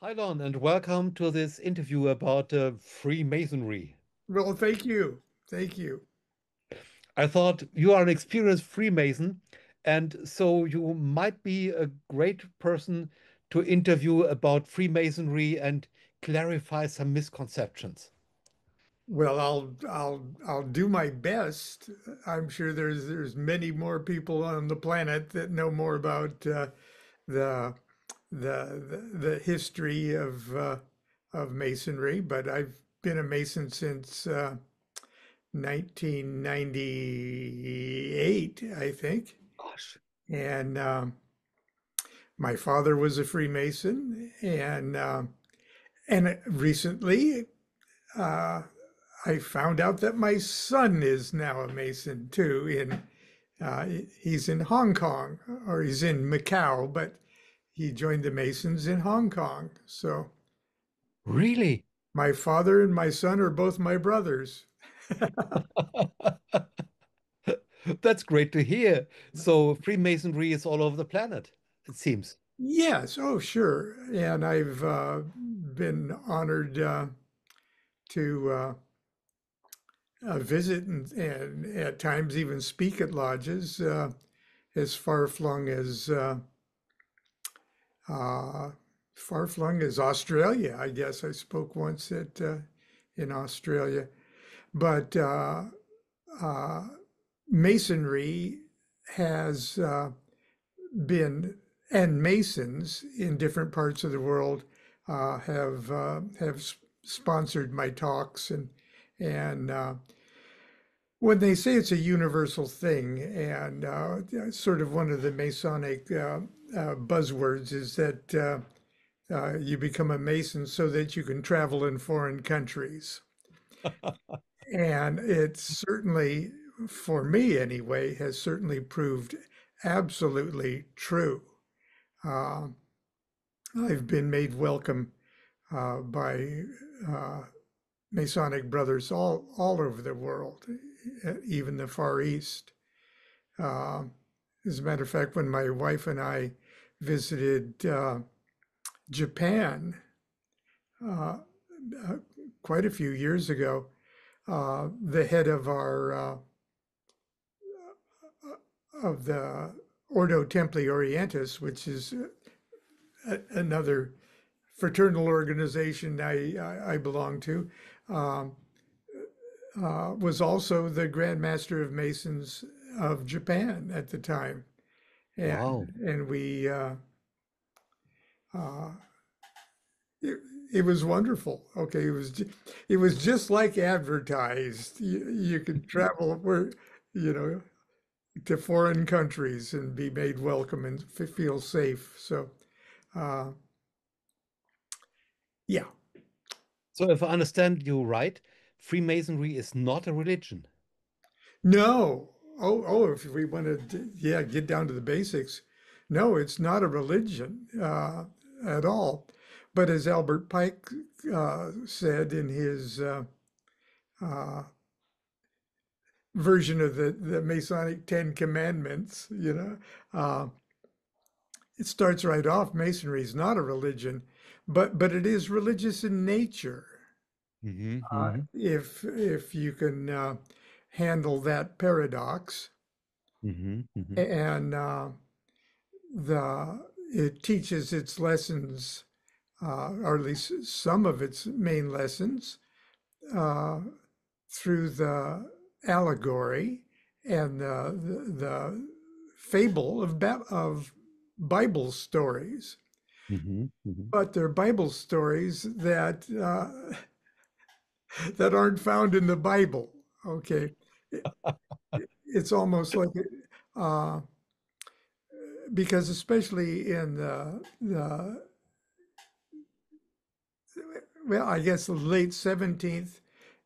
Hi, Lon, and welcome to this interview about Freemasonry. Well, thank you. Thank you. I thought you are an experienced Freemason, and so you might be a great person to interview about Freemasonry and clarify some misconceptions. Well, I'll do my best. I'm sure there's many more people on the planet that know more about the, the history of Masonry, but I've been a Mason since 1998, I think. Gosh, And my father was a Freemason, and recently. Uh, I found out that my son is now a Mason too. Uh, he's in Hong Kong, or he's in Macau, but he joined the Masons in Hong Kong. So really? my father and my son are both my brothers. That's great to hear. So Freemasonry is all over the planet, it seems. Yes, oh sure, and I've been honored to visit and at times even speak at lodges as Uh, far flung as Australia, I guess. I spoke once at in Australia, but uh, Masonry has been, and Masons in different parts of the world have sponsored my talks and when they say it's a universal thing, and sort of one of the Masonic buzzwords is that you become a Mason so that you can travel in foreign countries. And it's certainly, for me anyway, has certainly proved absolutely true. Uh, I've been made welcome by uh, Masonic brothers all over the world, even the Far East. Uh, as a matter of fact, when my wife and I visited Japan uh, uh, quite a few years ago, the head of our of the Ordo Templi Orientis, which is another fraternal organization I belong to, um, was also the Grand Master of Masons of Japan at the time, and Wow. and we uh, it, it was wonderful. Okay, it was just like advertised. You could travel where you know to foreign countries and be made welcome and feel safe. So uh, yeah, So if I understand you right, Freemasonry is not a religion. no. Oh, if we want to, yeah, get down to the basics, no, it's not a religion at all. But as Albert Pike said in his uh, version of the Masonic Ten Commandments, uh, it starts right off. Masonry is not a religion, but it is religious in nature. If you can handle that paradox, Hmm. and the it teaches its lessons, or at least some of its main lessons, uh, through the allegory and the fable of Bible stories. Hmm. Hmm. But they're Bible stories that that aren't found in the Bible. Okay, It- it's almost like uh, because especially in the well, I guess the late 17th,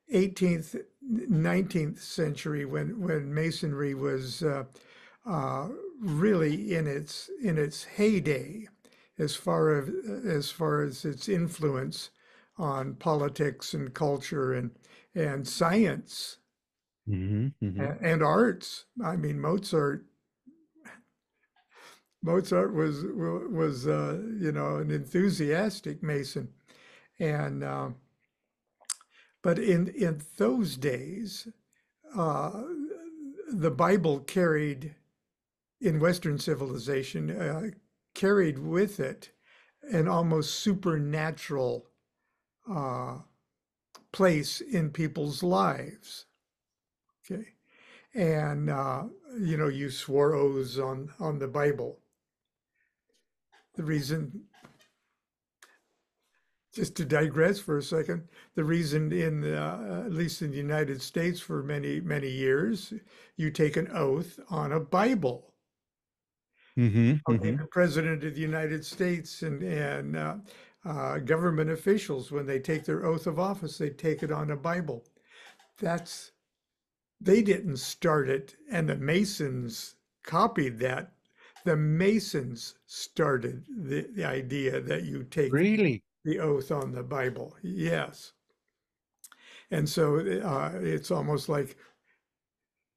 18th, 19th century when Masonry was uh, really in its heyday as far as its influence on politics and culture and science Hmm. Hmm. and arts. I mean, Mozart Mozart was you know, an enthusiastic Mason, and but in those days, uh, the Bible carried in Western civilization carried with it an almost supernatural uh, place in people's lives. Okay, and you know, you swore oaths on the Bible. The reason, just to digress for a second, the reason in at least in the United States for many years, you take an oath on a Bible. Hmm. Okay, Hmm. the President of the United States and government officials, when they take their oath of office, they take it on a Bible. That's They didn't start it, and the Masons copied that. The Masons started the idea that you take Really? the oath on the Bible. Yes. And so it's almost like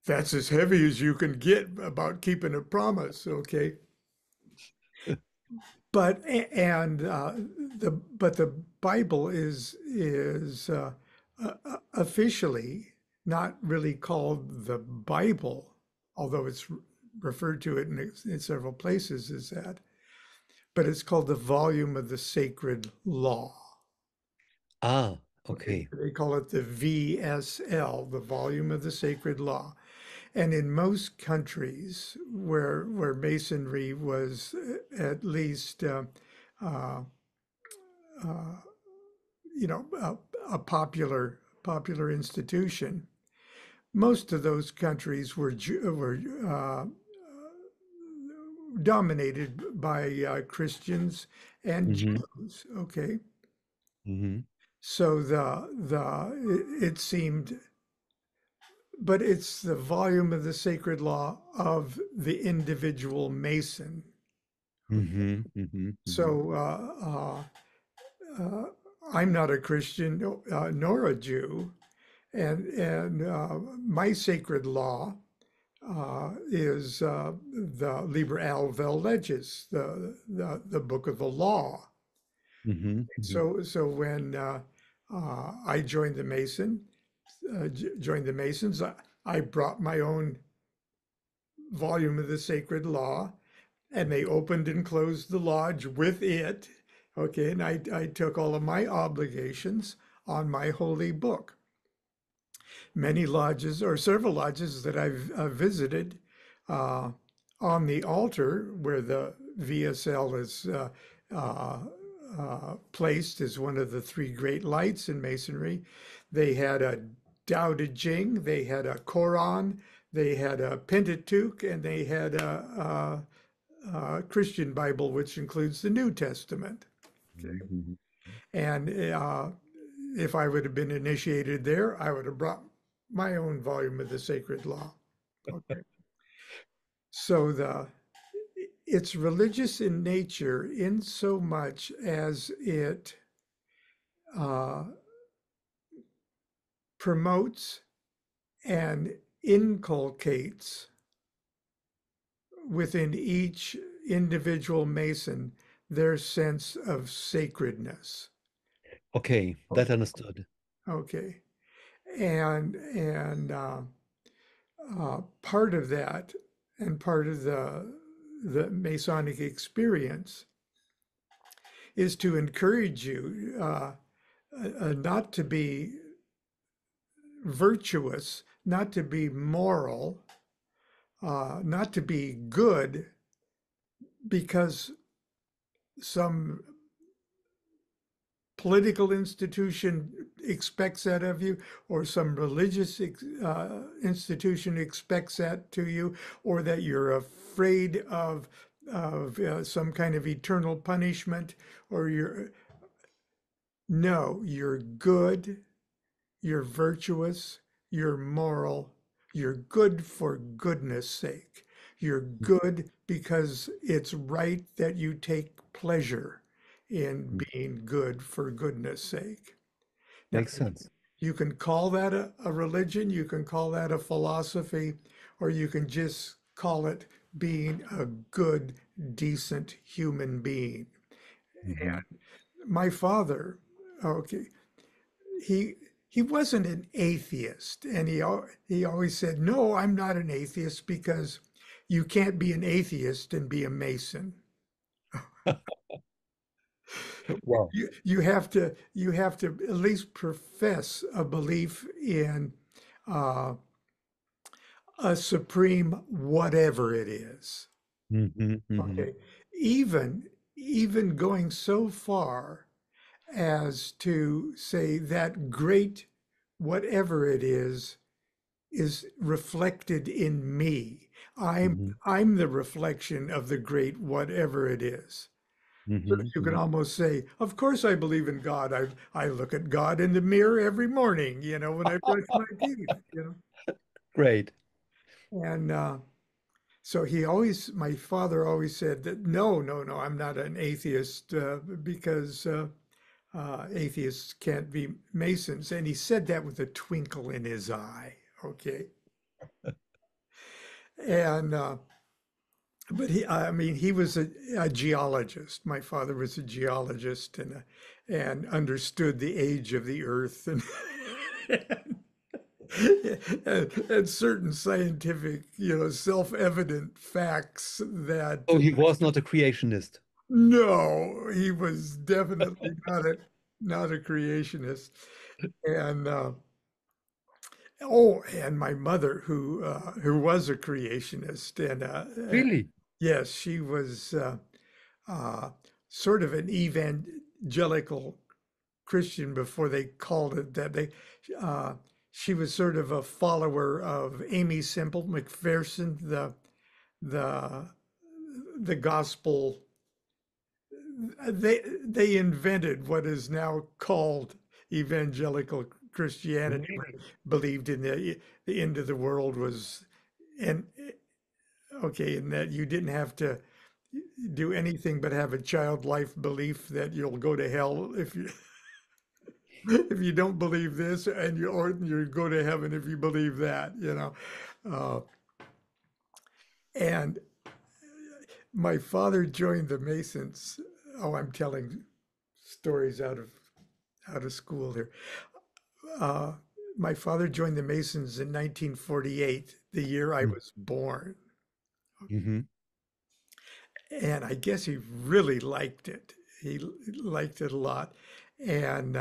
that's as heavy as you can get about keeping a promise. Okay. But and the Bible is officially not really called the Bible, although it's referred to it in several places as that. But it's called the volume of the sacred law. Ah, Okay, okay. they call it the VSL, the volume of the sacred law. And in most countries where Masonry was at least uh, uh, you know, a popular institution. Most of those countries were dominated by Christians and Hmm. Jews. Okay, Hmm. so it seemed, but it's the volume of the sacred law of the individual Mason. Hmm. Hmm. Hmm. So uh, I'm not a Christian nor a Jew, and my sacred law is the Liber al vel leges, the book of the law. Hmm. Hmm. So when I joined the Masons, I brought my own volume of the sacred law, and they opened and closed the lodge with it. Okay, and I took all of my obligations on my holy book. Many lodges or several lodges that I've visited, uh, on the altar where the VSL is uh, placed as one of the three great lights in Masonry. They had a Tao Te Ching, they had a Koran, they had a Pentateuch, and they had a Christian Bible, which includes the New Testament. Okay. Hmm. And if I would have been initiated there, I would have brought my own volume of the sacred law. Okay. So it's religious in nature in so much as it uh, promotes and inculcates within each individual Mason their sense of sacredness. Okay, that understood. Okay. And part of that and part of the Masonic experience is to encourage you not to be virtuous, not to be moral, not to be good because some political institution expects that of you, or some religious institution expects that to you, or that you're afraid of some kind of eternal punishment, or you're good, you're virtuous, you're moral, you're good for goodness sake. You're good because it's right that you take pleasure in being good for goodness sake. Now, Makes sense. you can call that a religion, you can call that a philosophy, or you can just call it being a good, decent human being. Hmm. My father, okay, he he wasn't an atheist, and he always said, "No, I'm not an atheist because you can't be an atheist and be a Mason. Wow. You have to at least profess a belief in uh, a supreme whatever it is." Hmm. Hmm. Okay, even even going so far as to say that great whatever it is reflected in me. I'm Hmm. I'm the reflection of the great whatever it is. So Hmm. you can Hmm. almost say, of course I believe in God. I look at God in the mirror every morning, when I brush my teeth. Great. And so my father always said that no, no, no, I'm not an atheist because atheists can't be Masons. And he said that with a twinkle in his eye. Okay. And but I mean, he was a geologist. My father was a geologist and understood the age of the earth and certain scientific, self-evident facts that So he was not a creationist. no, he was definitely not a creationist. And and my mother, who was a creationist, and Really? yes, she was uh, sort of an evangelical Christian before they called it that. Uh, she was sort of a follower of Amy Semple McPherson, the the gospel. They invented what is now called evangelical Christianity, but Really? believed in the end of the world was and okay, and that you didn't have to do anything but have a childlike belief that you'll go to hell if you if you don't believe this, and you go to heaven if you believe that. Uh, and my father joined the Masons. Oh, I'm telling stories out of school here. Uh, my father joined the Masons in 1948, the year I was born. Hmm. And I guess he really liked it. He liked it a lot. And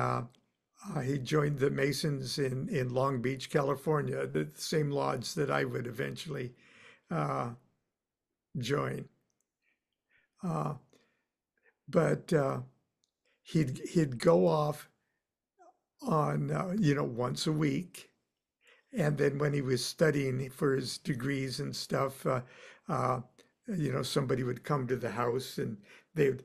he joined the Masons in Long Beach, California, the same lodge that I would eventually uh, join. Uh, but he'd go off on once a week, and then when he was studying for his degrees and stuff, uh, somebody would come to the house and they'd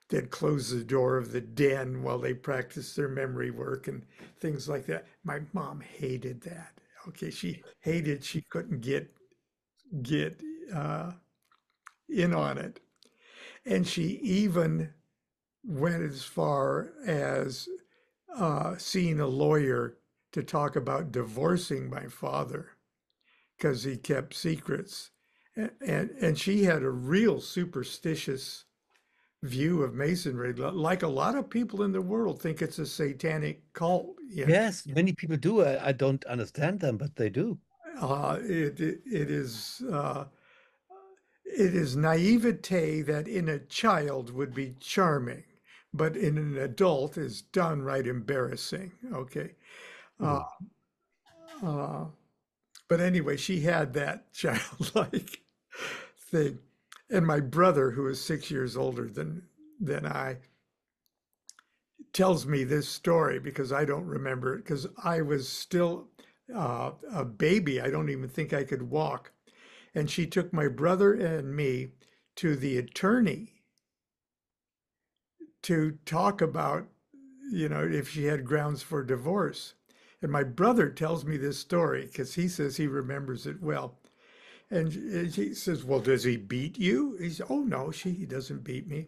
they'd close the door of the den while they practiced their memory work and things like that. My mom hated that. Okay, she hated she couldn't get uh, in on it, and she even went as far as seeing a lawyer to talk about divorcing my father because he kept secrets. And she had a real superstitious view of masonry, like a lot of people in the world think it's a satanic cult. Yes, many people do. I don't understand them, but they do. It is naivete that in a child would be charming, but in an adult is downright embarrassing. Okay. Uh, True. uh, but anyway, she had that childlike thing. And my brother, who is 6 years older than I, tells me this story because I don't remember it because I was still a baby. I don't even think I could walk. And she took my brother and me to the attorney to talk about, if she had grounds for divorce. And my brother tells me this story because he says he remembers it well. And she says, well, does he beat you? He says, oh, no, he doesn't beat me.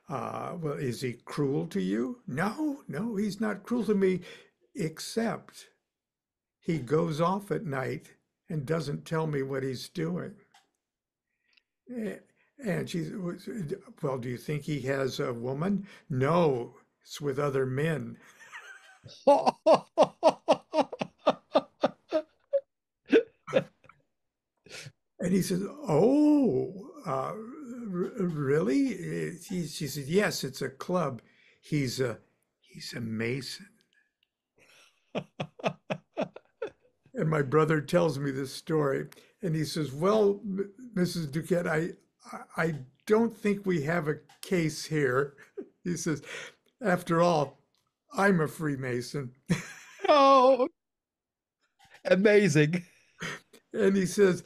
Well, is he cruel to you? No, no, he's not cruel to me, except he goes off at night and doesn't tell me what he's doing. Eh, And well, do you think he has a woman? No, it's with other men. And he says, "Oh, really?" She said, "Yes, it's a club. He's a he's a Mason." And my brother tells me this story, and he says, "Well, Mrs. DuQuette, I don't think we have a case here." He says, "After all, I'm a Freemason." Oh, amazing. And he says,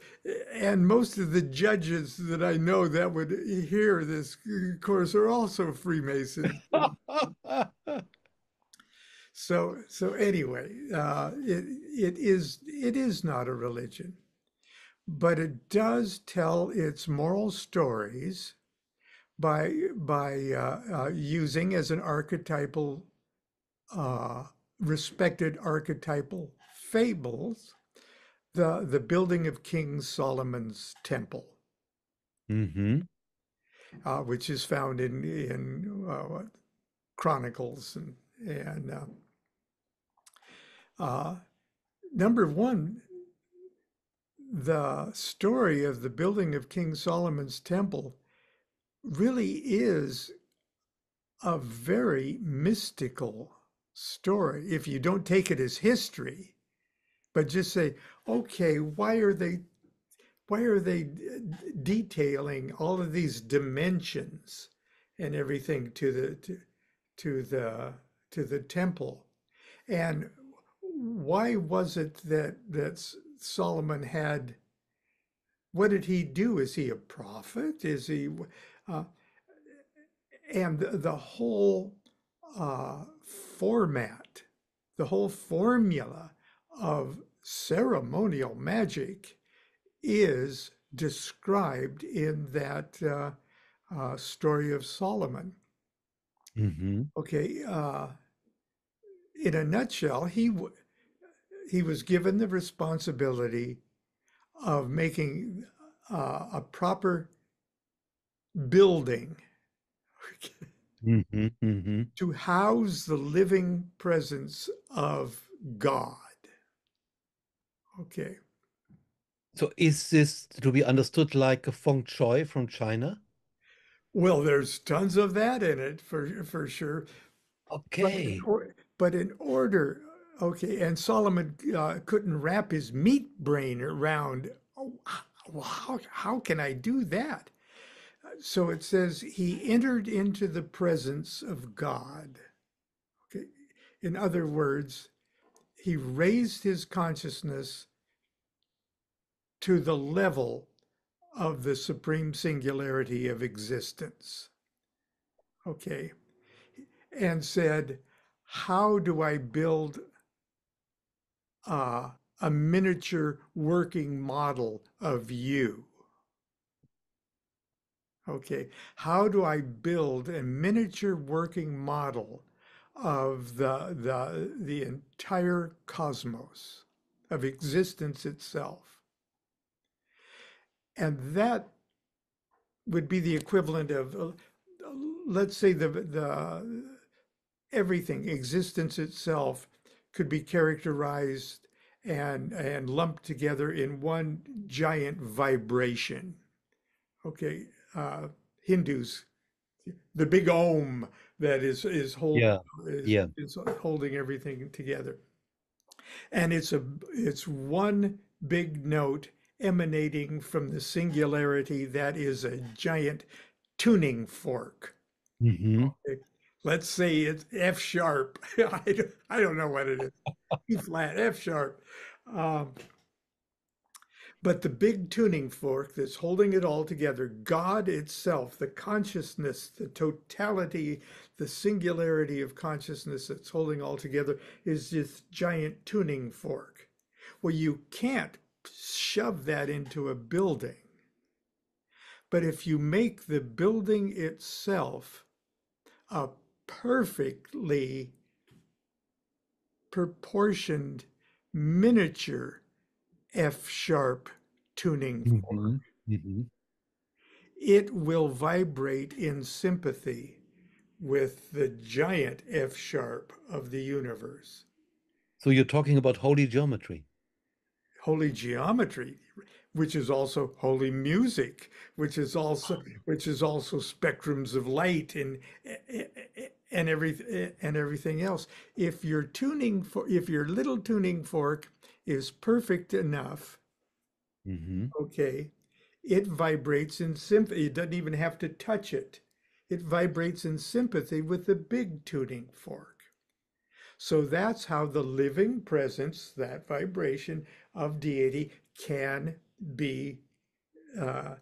and most of the judges that I know that would hear this course are also Freemasons. So anyway, it is not a religion, but it does tell its moral stories by using as an archetypal, uh, respected archetypal fables the building of King Solomon's temple, Hmm. which is found in Chronicles and uh, number one, the story of the building of King Solomon's temple really is a very mystical story if you don't take it as history, but just say, okay, why are they detailing all of these dimensions and everything to the to the temple? And why was it that Solomon had? What did he do? Is he a prophet? Is he? Uh, and the whole format, the whole formula of ceremonial magic is described in that story of Solomon. Hmm. Okay, in a nutshell, he was given the responsibility of making a proper building Hmm. Hmm. to house the living presence of God. Okay. So is this to be understood like a feng shui from China? Well, there's tons of that in it for sure. But in, Okay. or, but in order, okay, and Solomon couldn't wrap his meat brain around, oh, how can I do that? So it says he entered into the presence of God. Okay. In other words, he raised his consciousness to the level of the supreme singularity of existence. Okay. And said, how do I build uh, a miniature working model of you? Okay, how do I build a miniature working model of the entire cosmos, of existence itself? And that would be the equivalent of, let's say, the everything, existence itself, could be characterized and lumped together in one giant vibration. Okay, Hindus, the big Om that Yeah. Yeah. is holding everything together, and it's one big note emanating from the singularity that is a giant tuning fork. Hmm. Let's say it's F sharp. I don't know what it is. E flat, F sharp. Um, but the big tuning fork that's holding it all together, God itself, the consciousness, the totality, the singularity of consciousness that's holding all together, is this giant tuning fork. Well, you can't shove that into a building. But if you make the building itself a perfectly proportioned miniature F sharp tuning fork, Hmm. Hmm. it will vibrate in sympathy with the giant F sharp of the universe. So you're talking about holy geometry. Holy geometry, which is also holy music, which is also spectrums of light and everything else. If your little tuning fork is perfect enough, Hmm. okay, it vibrates in sympathy. It doesn't even have to touch it. It vibrates in sympathy with the big tuning fork. So that's how the living presence, that vibration of deity, can be uh,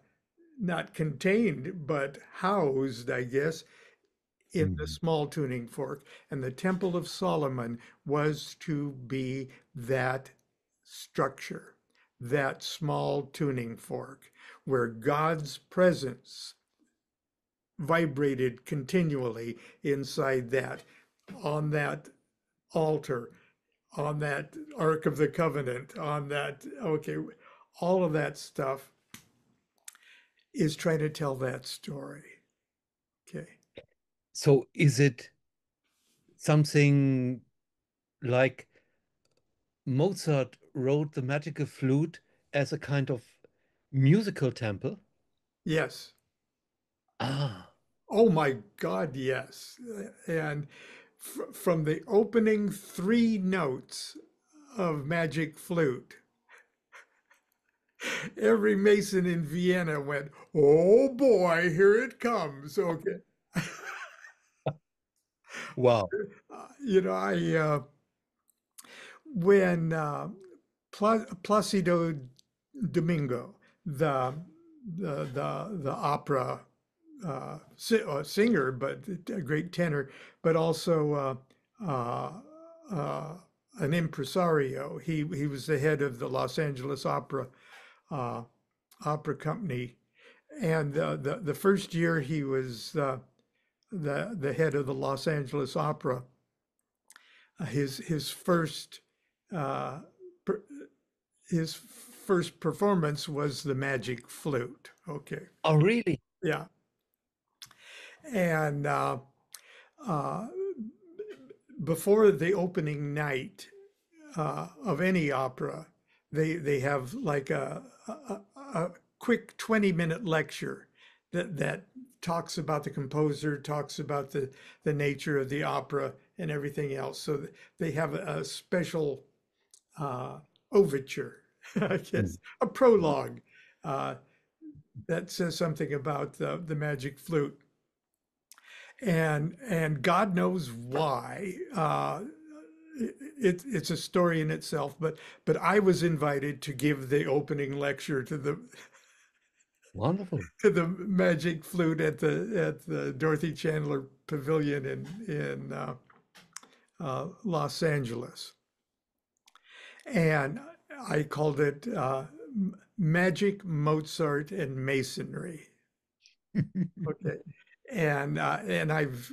not contained, but housed, I guess, in the Hmm. small tuning fork. And the Temple of Solomon was to be that structure, that small tuning fork, where God's presence vibrated continually inside that, on that altar, on that Ark of the Covenant, on that, okay, all of that stuff is trying to tell that story. Okay. So is it something like Mozart wrote the magical flute as a kind of musical temple? Yes. Ah, Oh my God, yes. And from the opening three notes of Magic Flute, every Mason in Vienna went, "Oh boy, here it comes." Okay. wow. I when Placido Domingo, the the opera singer, but a great tenor, but also an impresario. He was the head of the Los Angeles uh, Opera Company, and the first year he was the head of the Los Angeles Opera. His first uh, per, his first performance was the Magic Flute. Okay, Oh, really? yeah, and uh, before the opening night of any opera, they have like a quick 20-minute lecture that talks about the composer, talks about the nature of the opera and everything else. So they have a special uh, overture, I Mm. guess, a prologue uh, that says something about the magic flute. And God knows why. It's a story in itself, but I was invited to give the opening lecture to the Wonderful. to the magic flute at the Dorothy Chandler Pavilion in Los Angeles, and I called it Magic, Mozart, and Masonry. Okay, and I've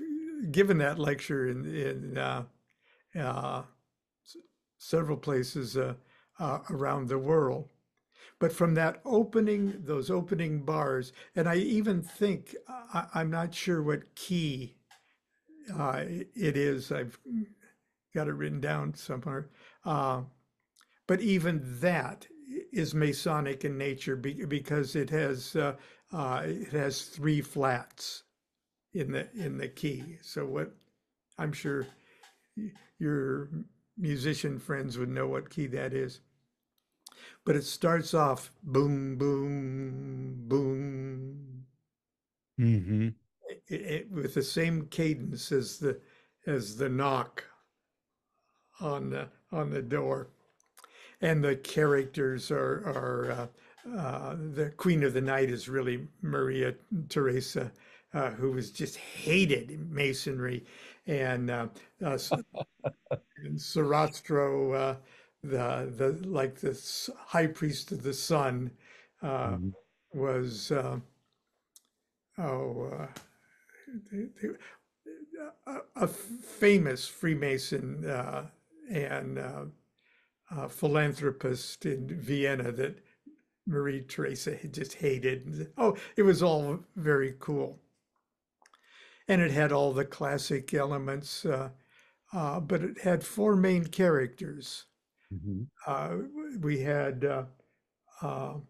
given that lecture in uh, several places around the world. But from those opening bars, and I even think I'm not sure what key it is. I've got it written down somewhere. Uh, but even that is Masonic in nature because it has three flats in the key. So what I'm sure your musician friends would know what key that is. But it starts off boom, boom, boom, Hmm. with the same cadence as the knock on the door. And the characters are the Queen of the Night is really Maria Theresa, who was just hated Masonry, and and Sarastro, the like the high priest of the sun, uh, Hmm. was oh a famous Freemason and philanthropist in Vienna that Marie Teresa just hated. Oh, it was all very cool. And it had all the classic elements, but it had four main characters. Mhm. Uh, we had uh,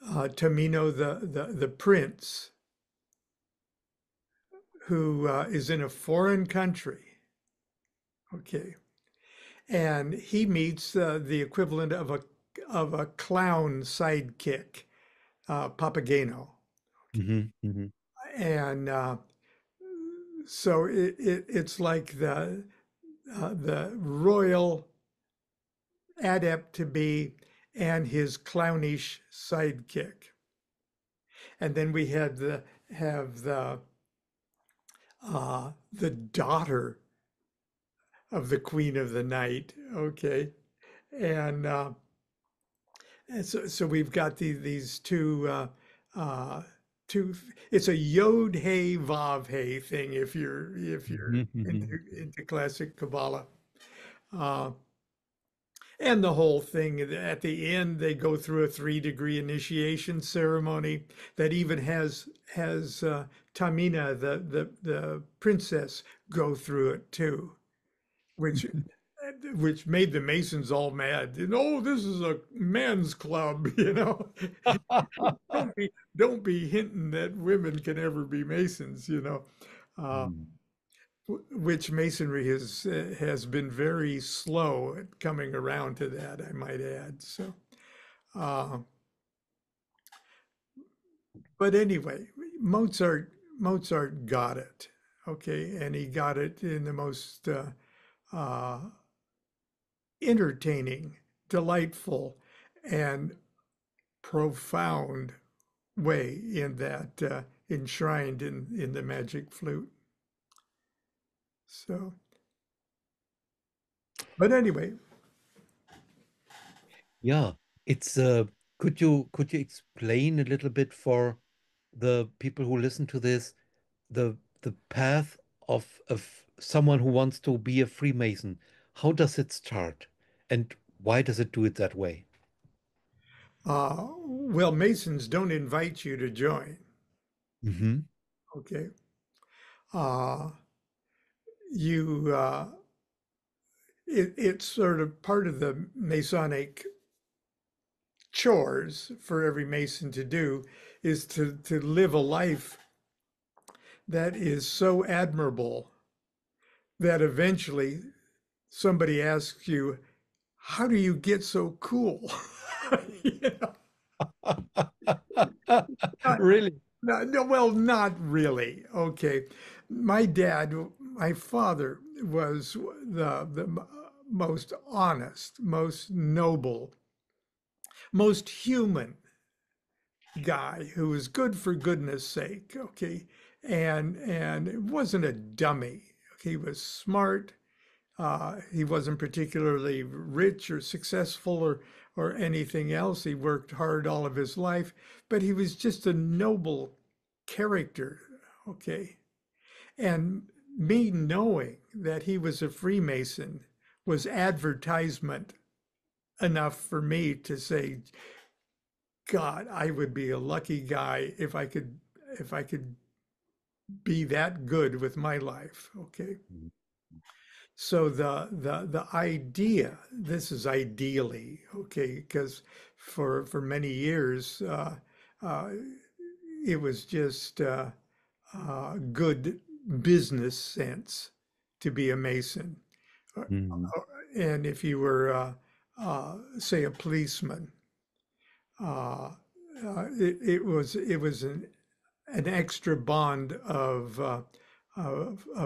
Tamino the prince, who is in a foreign country. Okay, and he meets the equivalent of a clown sidekick, Papageno, Mhm. Mhm. and so it's like the royal adept to be and his clownish sidekick. And then we had the daughter of the Queen of the Night. Okay, and so we've got these uh, two. It's a Yod Hey Vav Hey thing if you're Mhm. Mhm. into classic Kabbalah. Uh, And the whole thing at the end, they go through a 3-degree initiation ceremony that even has Tamina, the princess, go through it too, which which made the Masons all mad. This is a men's club, Don't be hinting that women can ever be Masons. Uh, Mhm. which Masonry has been very slow at coming around to that, I might add. So, uh, but anyway, Mozart got it, okay, and he got it in the most uh, entertaining, delightful, and profound way in that enshrined in the magic flute. So, but anyway, Yeah, it's could you explain a little bit for the people who listen to this, the path of someone who wants to be a Freemason? How does it start? And why does it do it that way? well, Masons don't invite you to join. Hmm. Okay. Uh, you it's sort of part of the Masonic chores for every Mason to do is to live a life that is so admirable that eventually somebody asks you, how do you get so cool? You know, not, Really? no, well, not really. Okay. My father was the most honest, most noble, most human guy who was good for goodness sake. Okay. And it wasn't a dummy. He was smart. He wasn't particularly rich or successful or anything else. He worked hard all of his life, but he was just a noble character. Okay. And me knowing that he was a Freemason was advertisement enough for me to say, God, I would be a lucky guy if I could be that good with my life. Okay. So the idea, this is ideally, okay, because for many years uh, it was just good business sense to be a Mason. Uh, Mhm. And if you were, say, a policeman, uh, it was an extra bond of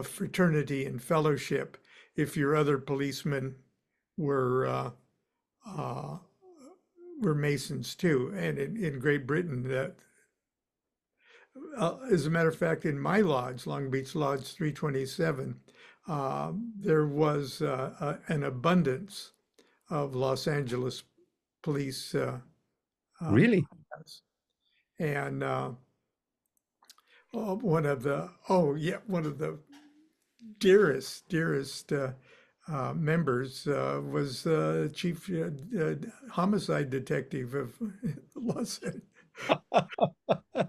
fraternity and fellowship if your other policemen were uh, uh, were Masons too. And in Great Britain, that as a matter of fact, in my lodge, Long Beach Lodge 327, there was an abundance of Los Angeles police Really? podcasts. And one of the dearest members was chief homicide detective of Los Angeles.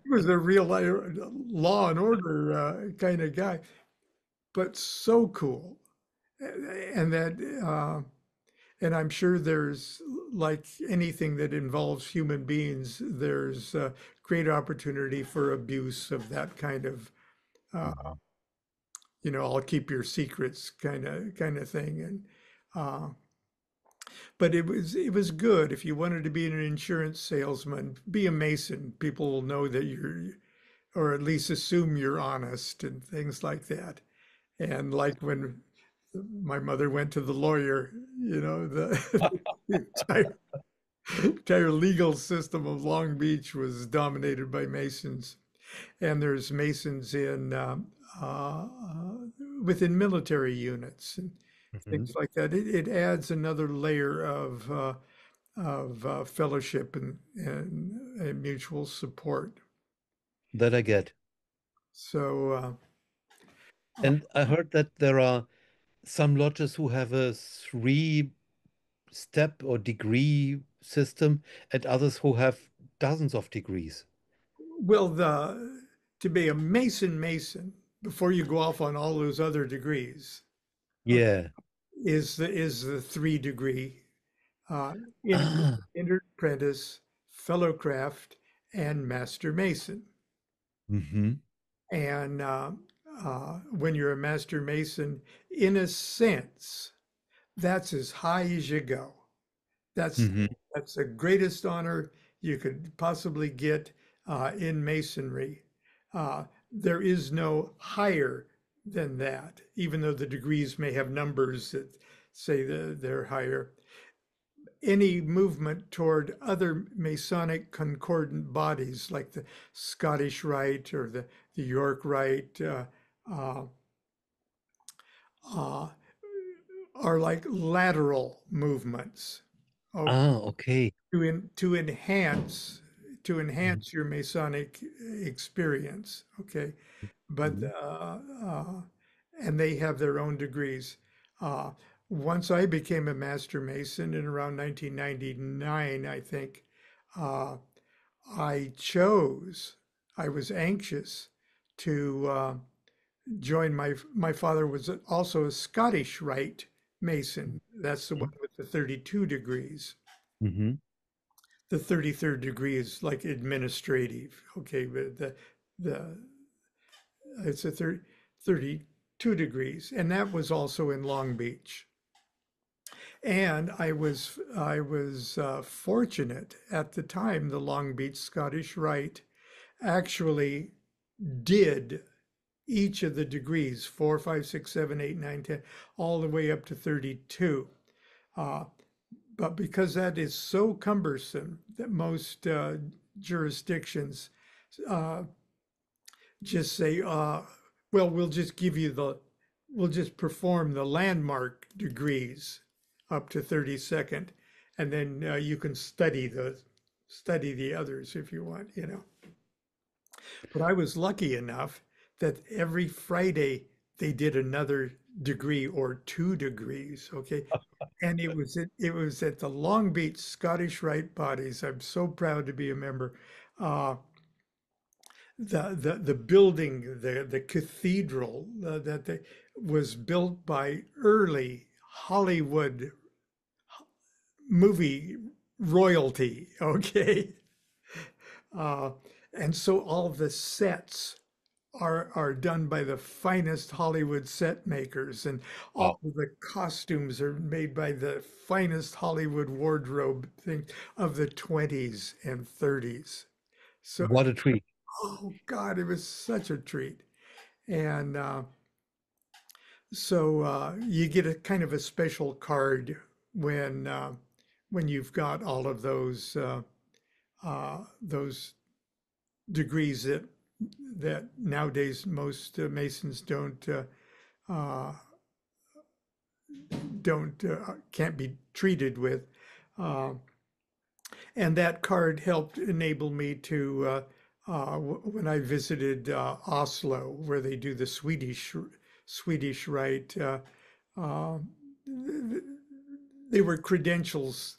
He was a real law and order kind of guy, but so cool. And that, and I'm sure there's, like anything that involves human beings, there's great opportunity for abuse of that kind of, uh, Mhm. I'll keep your secrets kind of thing. And uh, but it was good. If you wanted to be an insurance salesman, be a Mason. People will know that you're, or at least assume you're honest and things like that. And like when my mother went to the lawyer, the entire legal system of Long Beach was dominated by Masons. And there's Masons in uh, within military units and Mhm. things like that. It adds another layer of fellowship and mutual support. That I get. So And I heard that there are some lodges who have a three-step or degree system, and others who have dozens of degrees. well, the to be a Mason before you go off on all those other degrees Yeah. is the 3 degree uh, in Ah. entered apprentice, fellow craft, and master mason. Mm-hmm. And when you're a master mason, in a sense, that's as high as you go. That's Mm-hmm. that's the greatest honor you could possibly get in masonry. There is no higher than that, even though the degrees may have numbers that say they're higher. Any movement toward other Masonic concordant bodies like the Scottish Rite or the York Rite uh, uh, are like lateral movements. Okay, Ah, okay. to enhance your Masonic experience. Okay, but Mhm. and they have their own degrees. Uh, Once I became a Master Mason in around 1999, I think, uh, I chose. I was anxious to join my father was also a Scottish Rite Mason. That's the one with the 32 degrees. Mm-hmm. The 33rd degree is like administrative. Okay, but the it's a 32 degrees, and that was also in Long Beach. And I was fortunate at the time. The Long Beach Scottish Rite actually did each of the degrees 4, 5, 6, 7, 8, 9, 10, all the way up to 32. Uh, but because that is so cumbersome that most jurisdictions uh, just say, well, we'll just perform the landmark degrees up to 32nd, and then you can study the others if you want. But I was lucky enough that every Friday they did another degree or 2 degrees. Okay. And it was at the Long Beach Scottish Rite Bodies. I'm so proud to be a member. Uh, the building, the cathedral was built by early Hollywood movie royalty. Okay. Uh, and so all the sets are done by the finest Hollywood set makers, and all Wow. of the costumes are made by the finest Hollywood wardrobe thing of the 20s and 30s. So, What a treat. oh God, it was such a treat. And so you get a kind of a special card when you've got all of those degrees that nowadays most Masons uh, don't can't be treated with. Uh, and that card helped enable me to when I visited Oslo, where they do the Swedish Rite. they were credentials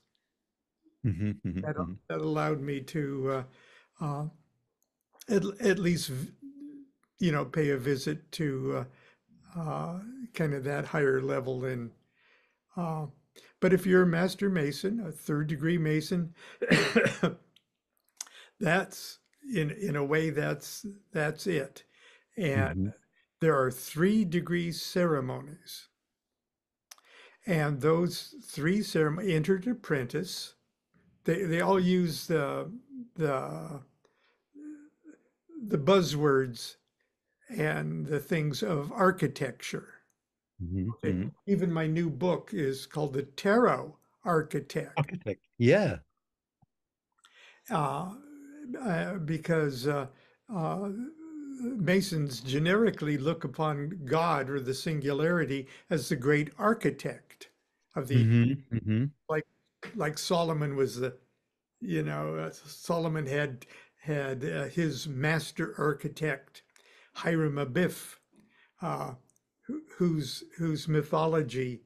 that, Mhm. that allowed me to uh, at least, pay a visit to kind of that higher level. And uh, but if you're a master mason, a third degree mason, that's in a way that's it. And Mhm. there are 3 degree ceremonies, and those 3 ceremonies, entered apprentice. They all use the the buzzwords and the things of architecture. Mhm. Okay. Mhm. Even my new book is called The Tarot Architect, Architect. Yeah. uh, because uh, Masons generically look upon God or the singularity as the great architect of the, Mhm. Mhm. like like Solomon was the, Solomon had his master architect Hiram Abiff, uh, whose mythology,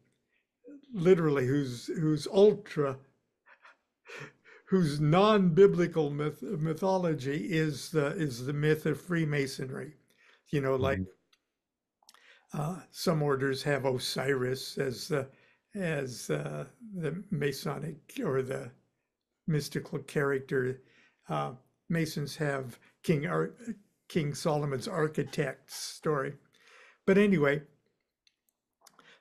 literally, whose non-biblical mythology is the myth of Freemasonry. Like Mhm. some orders have Osiris as the Masonic or the mystical character. Uh, Masons have King Solomon's architect story. But anyway,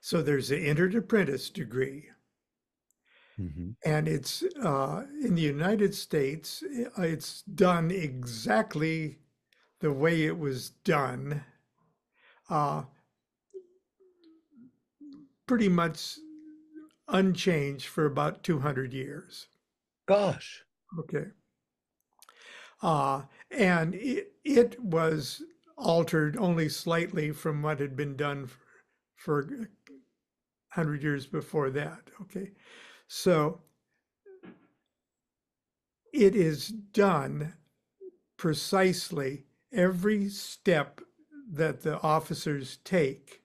so there's the entered apprentice degree. Mhm. And it's in the United States, it's done exactly the way it was done, uh, pretty much unchanged for about 200 years. Gosh. Okay. And it was altered only slightly from what had been done for 100 years before that. Okay. So it is done precisely every step that the officers take,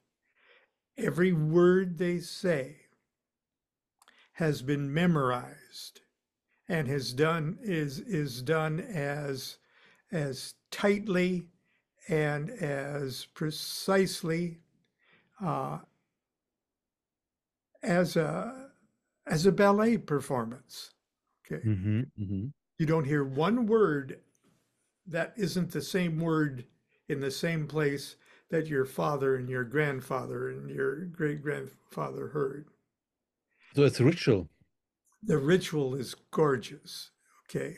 every word they say has been memorized and is done as tightly and as precisely uh, as a ballet performance. Okay, Mhm. Mhm. you don't hear one word that isn't the same word in the same place that your father and your grandfather and your great grandfather heard. So it's ritual. The ritual is gorgeous. Okay,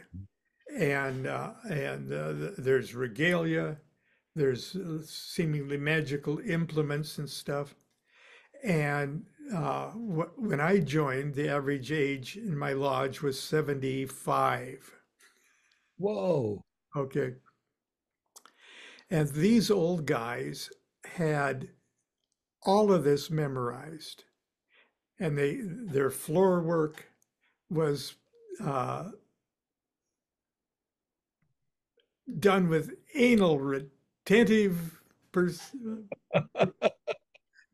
and there's regalia, there's seemingly magical implements and stuff. And when I joined, the average age in my lodge was 75. Whoa. Okay, and these old guys had all of this memorized, and their floor work was uh, done with anal retentive.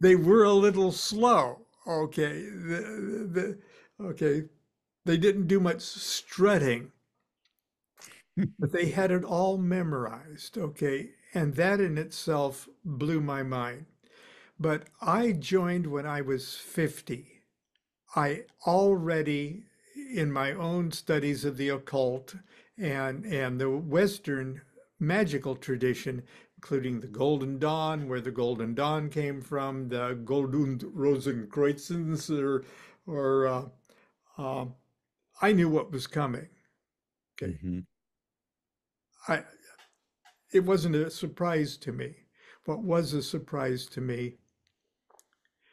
They were a little slow. Okay, okay, they didn't do much strutting, but they had it all memorized. Okay, and that in itself blew my mind. But I joined when I was 50. I already, in my own studies of the occult and the Western magical tradition, including the Golden Dawn, where the Golden Dawn came from, the Golden Rosenkreuzens, or uh, I knew what was coming. Okay, Mhm. I it wasn't a surprise to me. What was a surprise to me,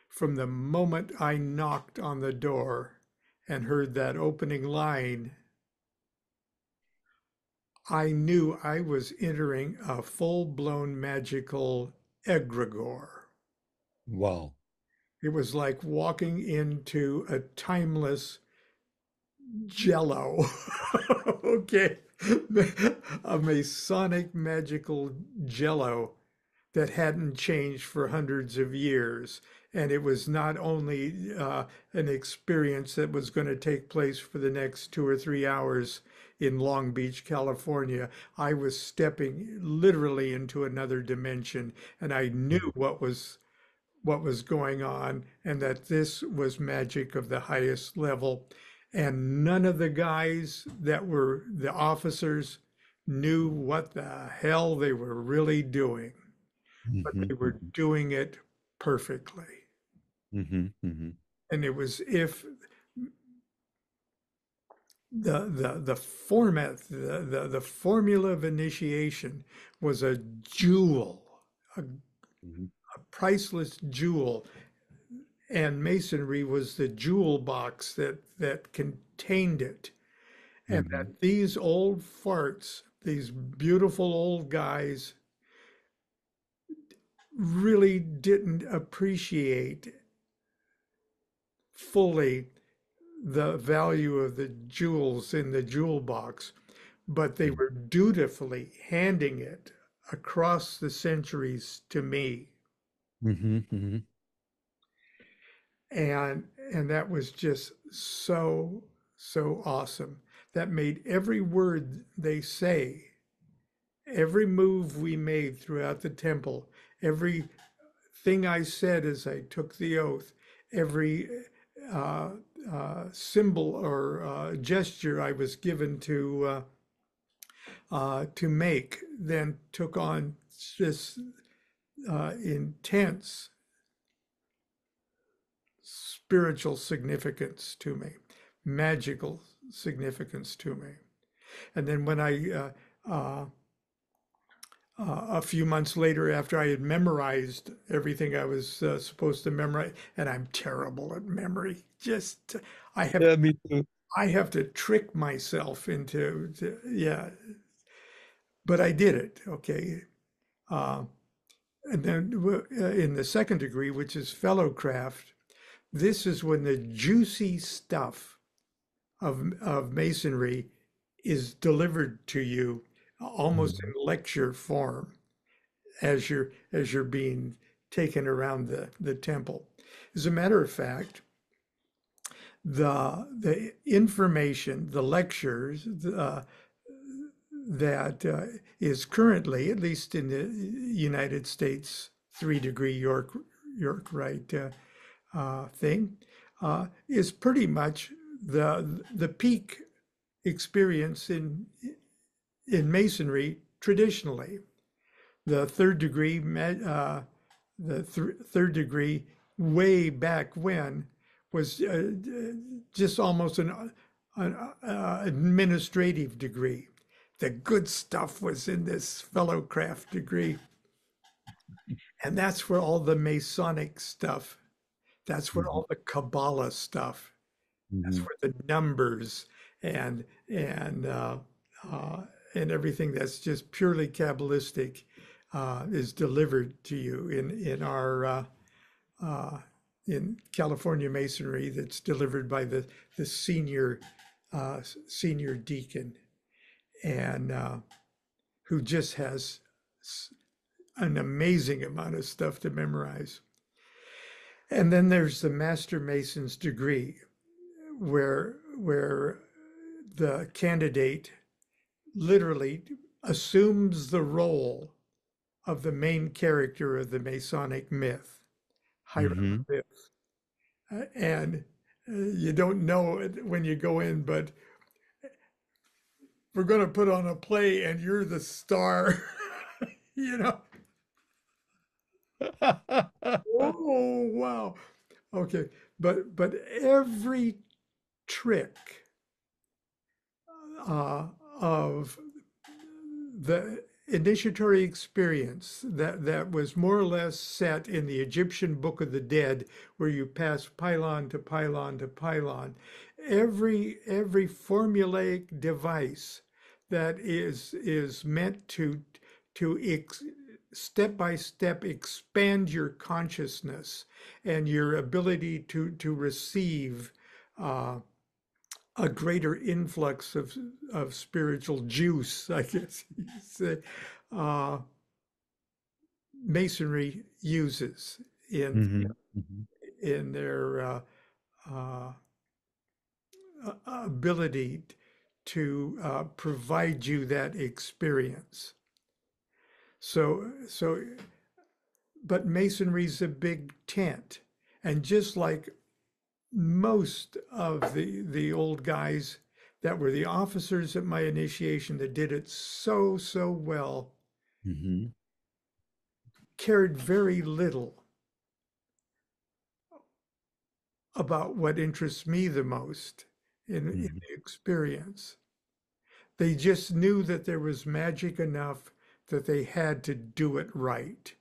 from the moment I knocked on the door and heard that opening line, I knew I was entering a full-blown magical egregore. Wow. It was like walking into a timeless jello. Okay. A Masonic magical jello that hadn't changed for hundreds of years. And it was not only an experience that was going to take place for the next 2 or 3 hours in Long Beach, California. I was stepping literally into another dimension, and I knew what was going on, and that this was magic of the highest level. And none of the guys that were the officers knew what the hell they were really doing, but Mhm. they were doing it perfectly. Mhm. Mhm. And it was if the format, the formula of initiation was a jewel, a, Mhm. a priceless jewel, and masonry was the jewel box that contained it. And Mhm. that these old farts, these beautiful old guys, really didn't appreciate fully the value of the jewels in the jewel box, but they were dutifully handing it across the centuries to me. Mhm. Mhm. And that was just so awesome. That made every word they say, every move we made throughout the temple, every thing I said as I took the oath, every uh, symbol or gesture I was given to make, then took on this intense spiritual significance to me, magical significance to me. And then when a few months later, after I had memorized everything I was supposed to memorize, and I'm terrible at memory. Just I have Yeah, me too. I have to trick myself yeah, but I did it. Okay, uh, and then in the second degree, which is fellowcraft, this is when the juicy stuff of masonry is delivered to you almost Mhm. in lecture form as you're being taken around the temple. As a matter of fact, the information, the lectures that is currently, at least in the United States, 3 degree York Rite thing, is pretty much the peak experience in masonry traditionally. The third degree, third degree, way back when, was just almost an administrative degree. The good stuff was in this fellowcraft degree, and that's where all the Masonic stuff. That's where Mhm. all the Kabbalah stuff. That's Mhm. where the numbers and and uh, uh, and everything that's just purely Kabbalistic is delivered to you in our uh, in California Masonry. That's delivered by the senior deacon, and who just has an amazing amount of stuff to memorize. And then there's the Master Mason's degree, where the candidate literally assumes the role of the main character of the Masonic myth, Mhm. hieroglyph. And you don't know it when you go in, but we're going to put on a play and you're the star, you know? Oh, wow. Okay. But every trick of the initiatory experience that was more or less set in the Egyptian Book of the Dead, where you pass pylon to pylon to pylon, every formulaic device that is meant to step by step expand your consciousness and your ability to receive uh, a greater influx of spiritual juice, I guess you say. Uh, Masonry uses Hmm. Hmm. in their uh, ability to provide you that experience. So, but Masonry's a big tent, and just like most of the old guys that were the officers at my initiation that did it so well, Hmm. cared very little about what interests me the most in Hmm. the experience. They just knew that there was magic enough that they had to do it right.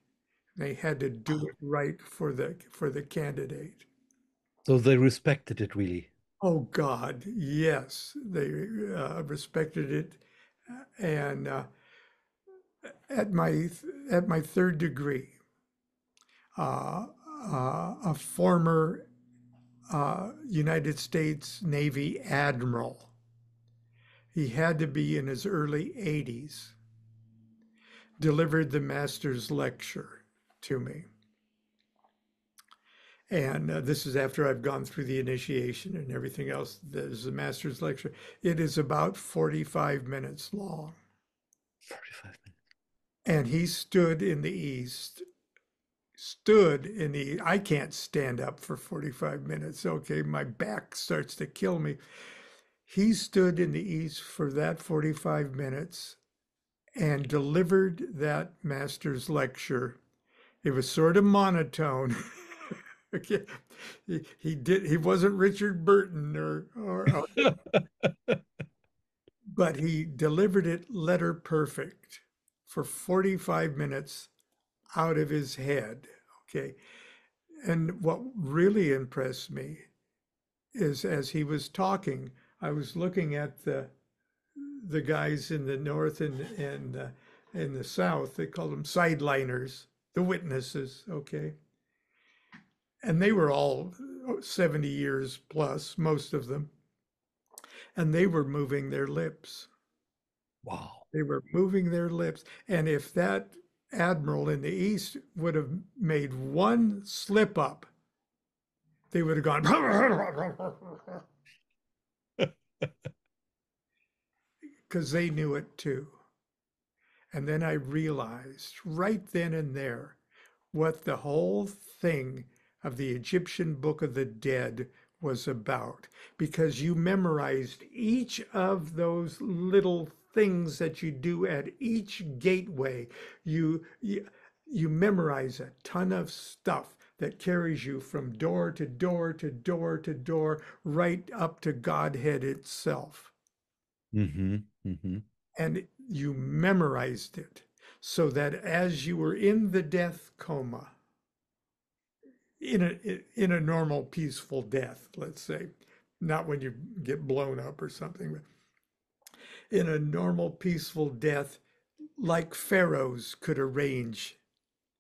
They had to do it right for the candidate. So they respected it really. Oh God, yes, they respected it, and at my third degree, uh, a former United States Navy admiral, he had to be in his early 80s, delivered the master's lecture to me. And this is after I've gone through the initiation and everything else. There's the master's lecture. It is about 45 minutes long. 45 minutes. And he stood in the east, stood in the, I can't stand up for 45 minutes. Okay, my back starts to kill me. He stood in the east for that 45 minutes and delivered that master's lecture. It was sort of monotone. Okay. He wasn't Richard Burton but he delivered it letter perfect for 45 minutes out of his head. Okay. And what really impressed me is as he was talking, I was looking at the guys in the north and in the south. They called them sideliners, the witnesses. Okay, and they were all 70 years plus, most of them, and they were moving their lips. Wow. They were moving their lips, and if that admiral in the east would have made one slip up, they would have gone because they knew it too. And then I realized right then and there what the whole thing of the Egyptian Book of the Dead was about, because you memorized each of those little things that you do at each gateway. You memorize a ton of stuff that carries you from door to door to door to door, right up to Godhead itself. Hmm. Hmm. And you memorized it so that as you were in the death coma, in a normal peaceful death, let's say, not when you get blown up or something, but in a normal peaceful death, like pharaohs could arrange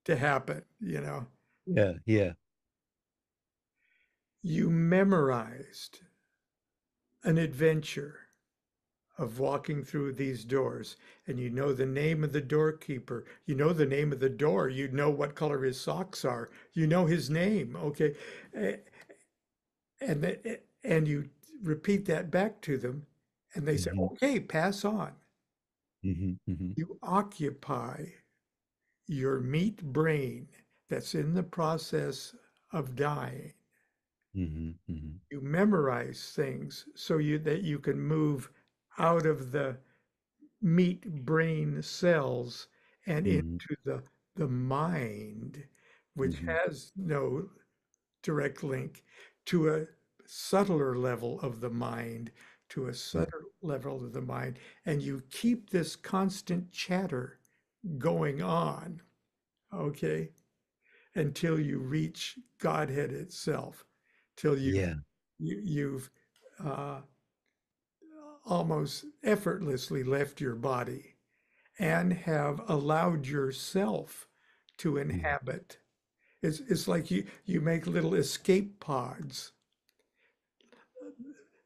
to happen, Yeah, yeah. you memorized an adventure of walking through these doors, and you know the name of the doorkeeper, you know the name of the door, you know what color his socks are, you know his name. Okay. And you repeat that back to them, and they say, Hmm. okay, pass on. Hmm. Hmm. You occupy your meat brain that's in the process of dying. Hmm. Hmm. You memorize things so that you can move out of the meat brain cells and Hmm. into the mind, which Hmm. has no direct link to a subtler level of the mind, to a subtler level of the mind. And you keep this constant chatter going on, okay, until you reach Godhead itself, till Yeah. you've uh, almost effortlessly left your body and have allowed yourself to Mhm. inhabit. It's like you make little escape pods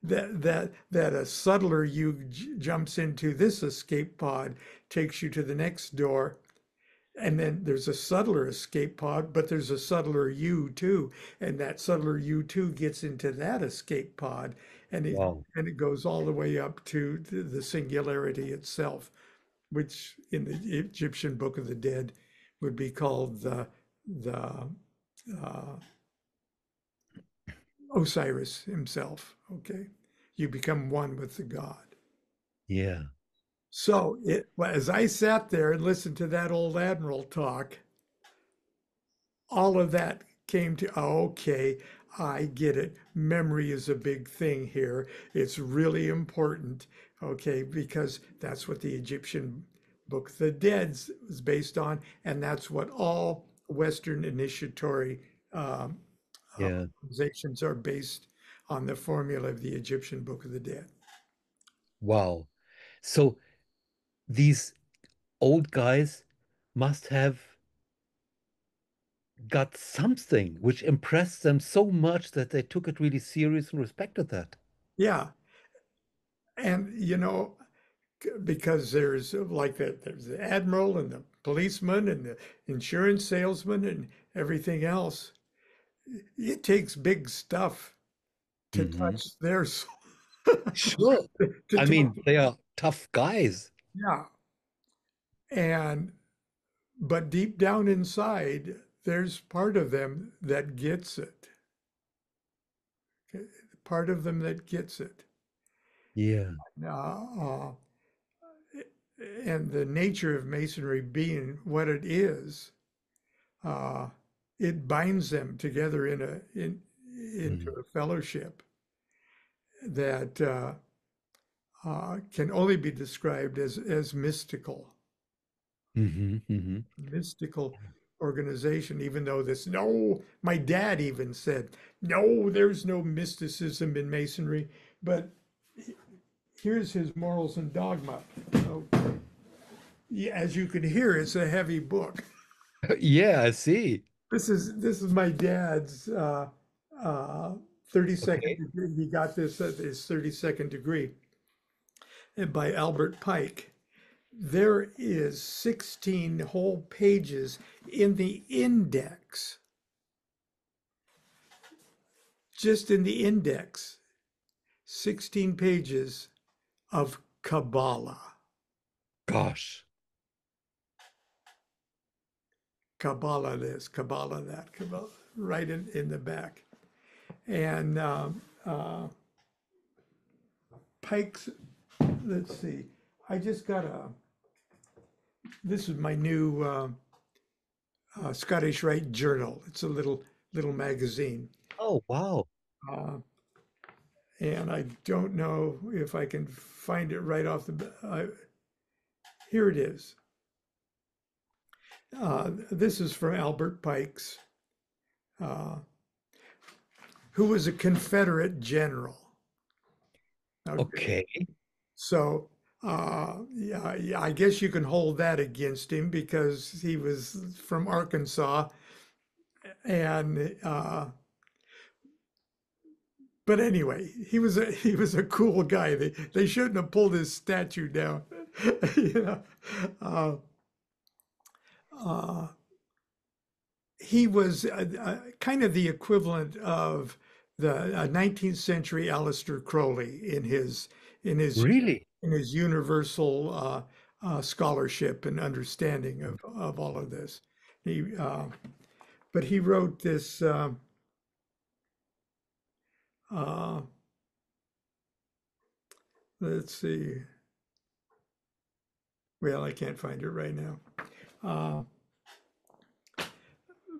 that a subtler you jumps into. This escape pod takes you to the next door, And then there's a subtler escape pod, but there's a subtler U too. And that subtler U too gets into that escape pod, and Wow. it goes all the way up to the singularity itself, which in the Egyptian Book of the Dead would be called the uh, Osiris himself. Okay, you become one with the god. Yeah. So as I sat there and listened to that old admiral talk, all of that came to, oh, okay, I get it. Memory is a big thing here. It's really important, okay, because that's what the Egyptian Book of the Dead was based on, and that's what all Western initiatory um, Yeah. organizations are based on, the formula of the Egyptian Book of the Dead. Wow. So these old guys must have got something which impressed them so much that they took it really serious and respected that. Yeah, and because there's like that, there's the admiral and the policeman and the insurance salesman and everything else. It takes big stuff to Hmm. touch their soul, Sure. to I touch. mean, they are tough guys. Yeah. And but deep down inside, there's part of them that gets it. Okay? Part of them that gets it. Yeah. Uh, and the nature of masonry being what it is, uh, it binds them together into Hmm. a fellowship that can only be described as mystical, Hmm. Hmm. mystical organization. Even though no, my dad even said, no, there's no mysticism in masonry. But here's his morals and dogma. Okay. Yeah, as you can hear, it's a heavy book. Yeah, I see. This is my dad's uh, 32nd Okay. degree. He got this at his 32nd degree, and by Albert Pike. There is 16 whole pages in the index, just in the index, 16 pages of Kabbalah. Gosh. Kabbalah this, Kabbalah that, Kabbalah, right in the back. And Pike's, let's see, I just got this is my new Scottish Rite Journal. It's a little magazine. Oh, wow. Uh, and I don't know if I can find it right off here it is. This is from Albert Pike's, uh, who was a Confederate general. Okay. Okay. So, yeah, I guess you can hold that against him because he was from Arkansas. And, but anyway, he was a cool guy. They shouldn't have pulled his statue down. you know, uh, uh, he was kind of the equivalent of the 19th century Aleister Crowley in his Really? in his universal scholarship and understanding of all of this. But he wrote this. Uh, let's see. Well, I can't find it right now. Uh,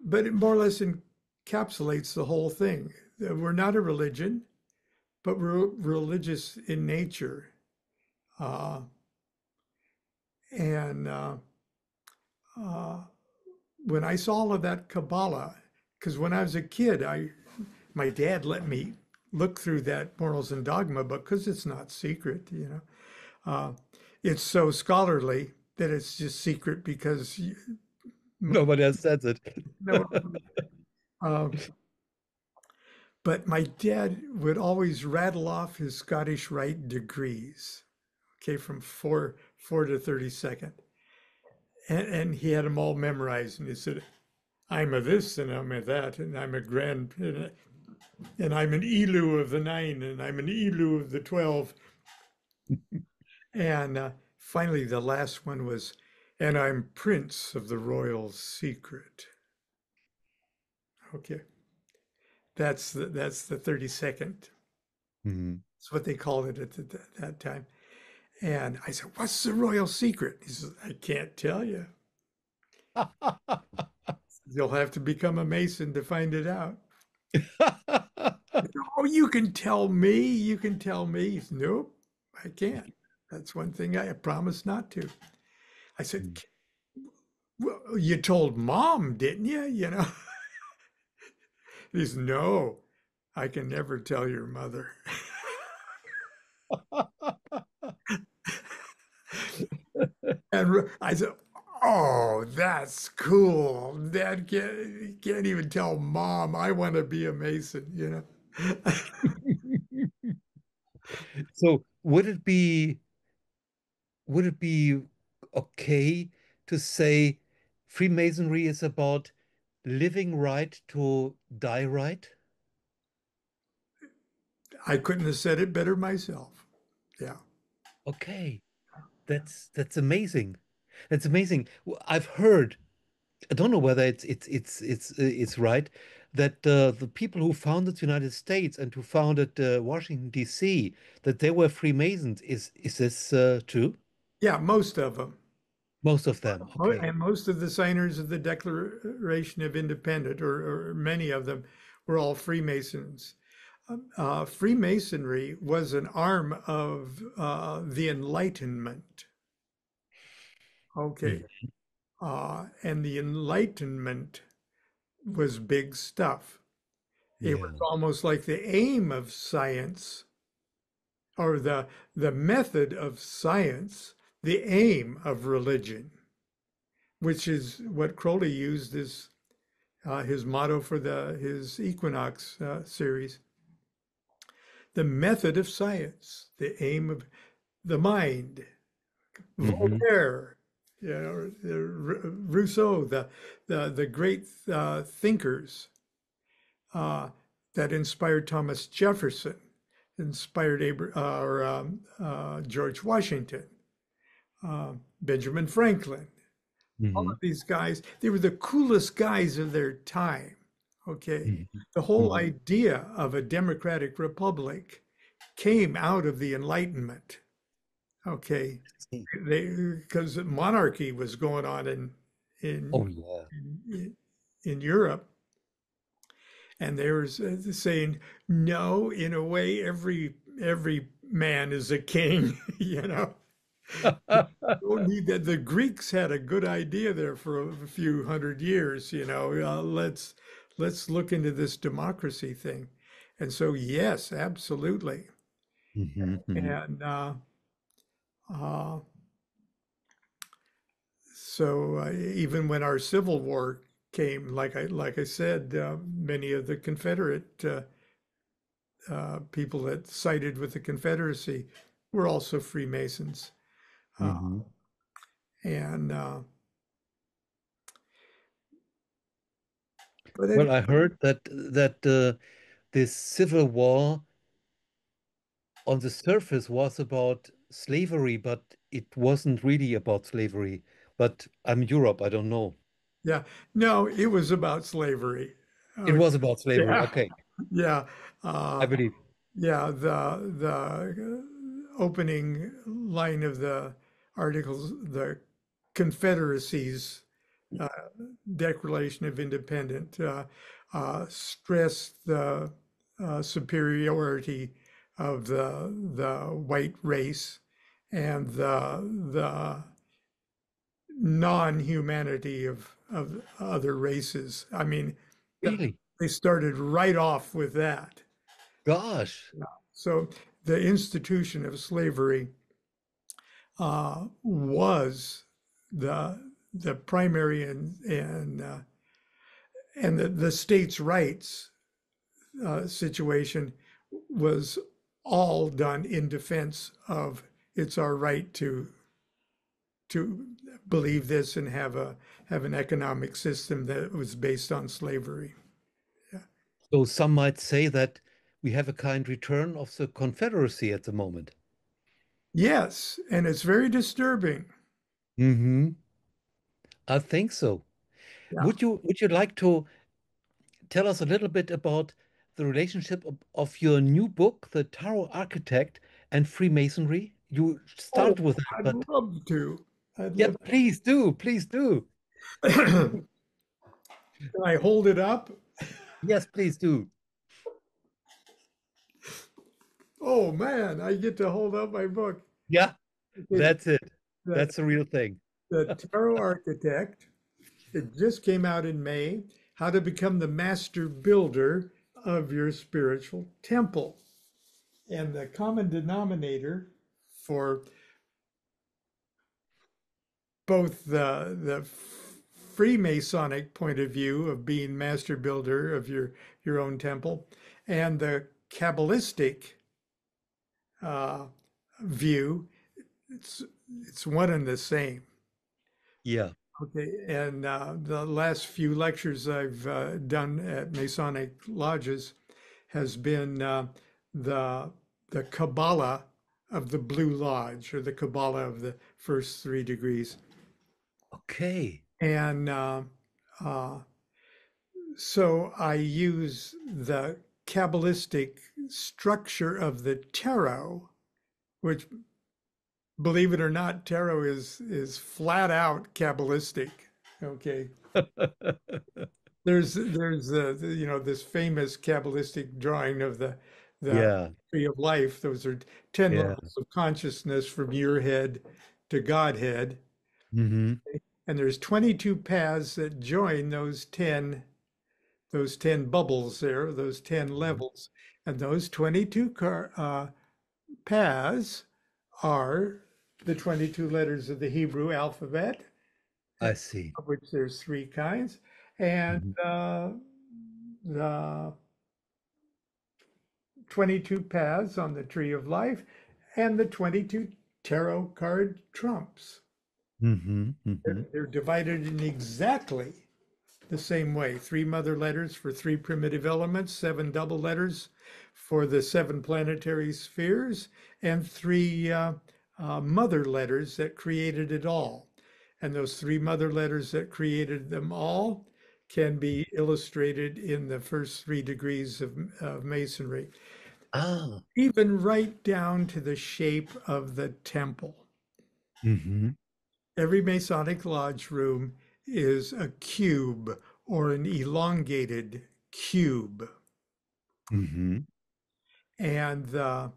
but it more or less encapsulates the whole thing. We're not a religion, but we're religious in nature. Uh, and uh, when I saw all of that Kabbalah, because when I was a kid, my dad let me look through that Morals and Dogma book because it's not secret. Uh, it's so scholarly that it's just secret because Nobody else says it. no. Uh, but my dad would always rattle off his Scottish Rite degrees, okay, from four to 32nd. and he had them all memorized. And he said, I'm a this and I'm a that, and I'm a grand, and I'm an Elu of the 9, and I'm an Elu of the 12. And finally, the last one was, and I'm Prince of the Royal Secret. Okay, that's the 32nd. Mhm. That's what they called it at that time. And I said, what's the royal secret? He says, I can't tell you. You'll have to become a Mason to find it out. Oh, you can tell me. You can tell me. He said, nope, I can't. That's one thing I promised not to. I said, well, you told mom, didn't you? You know, he says, no, I can never tell your mother. And I said, oh, that's cool. Dad can't even tell mom I want to be a Mason, you know? So would it be okay to say Freemasonry is about living right to die right? I couldn't have said it better myself. Yeah. Okay, that's amazing. That's amazing. I've heard, I don't know whether it's right, that the people who founded the United States and who founded Washington, D.C., that they were Freemasons. Is this true? Yeah, most of them. Most of them. Okay. And most of the signers of the Declaration of Independence, or many of them, were all Freemasons. Freemasonry was an arm of the Enlightenment. Okay. Mm, And the Enlightenment was big stuff. It was yeah. almost like the aim of science, or the method of science, the aim of religion, which is what Crowley used as his motto for his Equinox series. The method of science, the aim of the mind. Hmm. Voltaire, you know, Rousseau, the great thinkers that inspired Thomas Jefferson, inspired George Washington, Benjamin Franklin. All of Hmm. these guys, they were the coolest guys of their time. Okay. Hmm. The whole Hmm. idea of a democratic republic came out of the Enlightenment. Okay. Because monarchy was going on in Oh yeah. in Europe, and they were saying, no, in a way, every man is a king, you know. Don't need that. The Greeks had a good idea there for a few hundred years, you know. Let's look into this democracy thing. And so, yes, absolutely. Hmm. Hmm. And uh, so even when our Civil War came, like I said, many of the Confederate people that sided with the Confederacy were also Freemasons. Uh, Hmm. and but Well, it, I heard that this civil war on the surface was about slavery, but it wasn't really about slavery. But I'm Europe, I don't know. yeah, no, it was about slavery. It Okay. was about slavery. Yeah, Okay, yeah, I uh, believe. yeah. The opening line of the articles, the Confederacy's uh, Declaration of Independence, stressed the superiority of the white race and the non-humanity of other races. I mean, Really? they started right off with that. Gosh. So the institution of slavery was the primary and the states' rights situation was all done in defense of it's our right to to believe this and have an economic system that was based on slavery. Yeah. So some might say that we have a kind return of the Confederacy at the moment. Yes, and it's very disturbing. Hmm. I think so. Yeah. Would you like to tell us a little bit about the relationship of your new book, The Tarot Architect and Freemasonry? You Oh, started with that, I'd but love to. I'd yeah, love please do, please do. to. Can I hold it up? Yes, please do. Oh man, I get to hold up my book. Yeah, Okay, that's it. the, That's the real thing. the Tarot Architect. It just came out in May. How to become the master builder of your spiritual temple. And the common denominator for both the Freemasonic point of view of being master builder of your own temple and the Kabbalistic uh, view, it's it's one and the same. Yeah. Okay, and the last few lectures I've done at Masonic lodges has been the the Kabbalah of the Blue Lodge, or the Kabbalah of the first 3 degrees. Okay. And uh, so I use the Kabbalistic structure of the tarot, which, believe it or not, tarot is flat out Kabbalistic. Okay. There's this famous Kabbalistic drawing of the Yeah. tree of life. Those are 10 Yeah. levels of consciousness from your head to Godhead. Hmm. And there's 22 paths that join those 10 bubbles there, those 10 levels. And those 22 paths are the 22 letters of the Hebrew alphabet, I see. of which there's 3 kinds, and Mhm. the 22 paths on the tree of life, and the 22 tarot card trumps. Hmm. Hmm. They're divided in exactly the same way. 3 mother letters for 3 primitive elements, 7 double letters for the 7 planetary spheres, and 3 mother letters that created it all. And those 3 mother letters that created them all can be illustrated in the first 3 degrees of Masonry, Ah. even right down to the shape of the temple. Hmm. Every Masonic lodge room is a cube or an elongated cube. Hmm. And the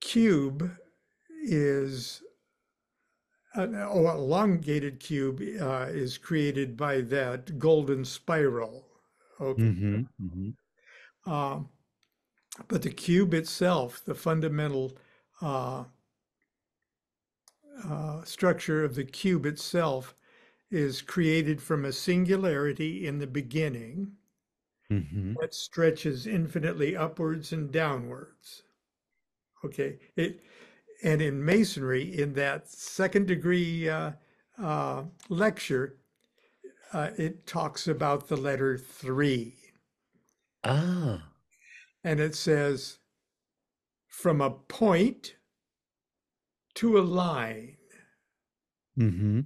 cube is an elongated cube is created by that golden spiral. Okay. Hmm. Hmm. Um, but the cube itself, the fundamental uh, structure of the cube itself, is created from a singularity in the beginning Hmm. that stretches infinitely upwards and downwards. Okay. And in Masonry, in that second degree lecture, it talks about the letter 3. Ah. And it says, from a point to a line. Hmm.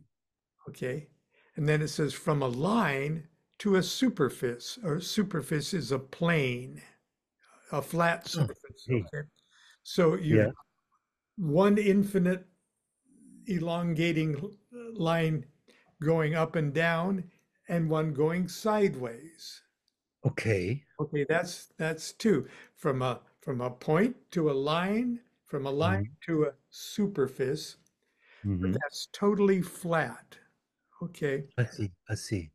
Okay. And then it says, from a line to a superfice, or superfice is a plane, a flat Ah. surface. Hey. Okay. So you've Yeah. one infinite elongating line going up and down, and one going sideways. Okay. Okay, that's 2. From a point to a line, from a line Hmm. to a superfice, but Hmm. that's totally flat. Okay. I see. I see.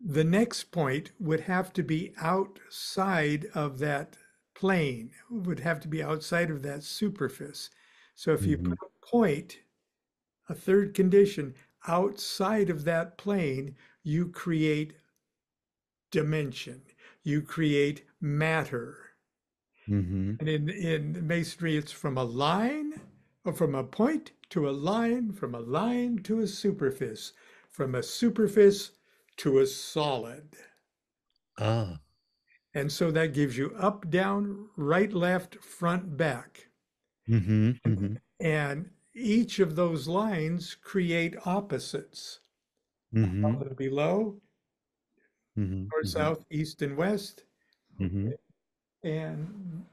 The next point would have to be outside of that plane, would have to be outside of that superfice. So if you Hmm. put a point, a third condition, outside of that plane, you create dimension, you create matter. Mm-hmm. And in masonry, it's from a line, or from a point to a line, from a line to a superfice, from a superfice to a solid. Ah. And so that gives you up, down, right, left, front, back. Mm-hmm. Mm-hmm. And each of those lines create opposites. Mm-hmm. Above and below, Mm-hmm. north, Mm-hmm. south, east, and west. Mm-hmm. And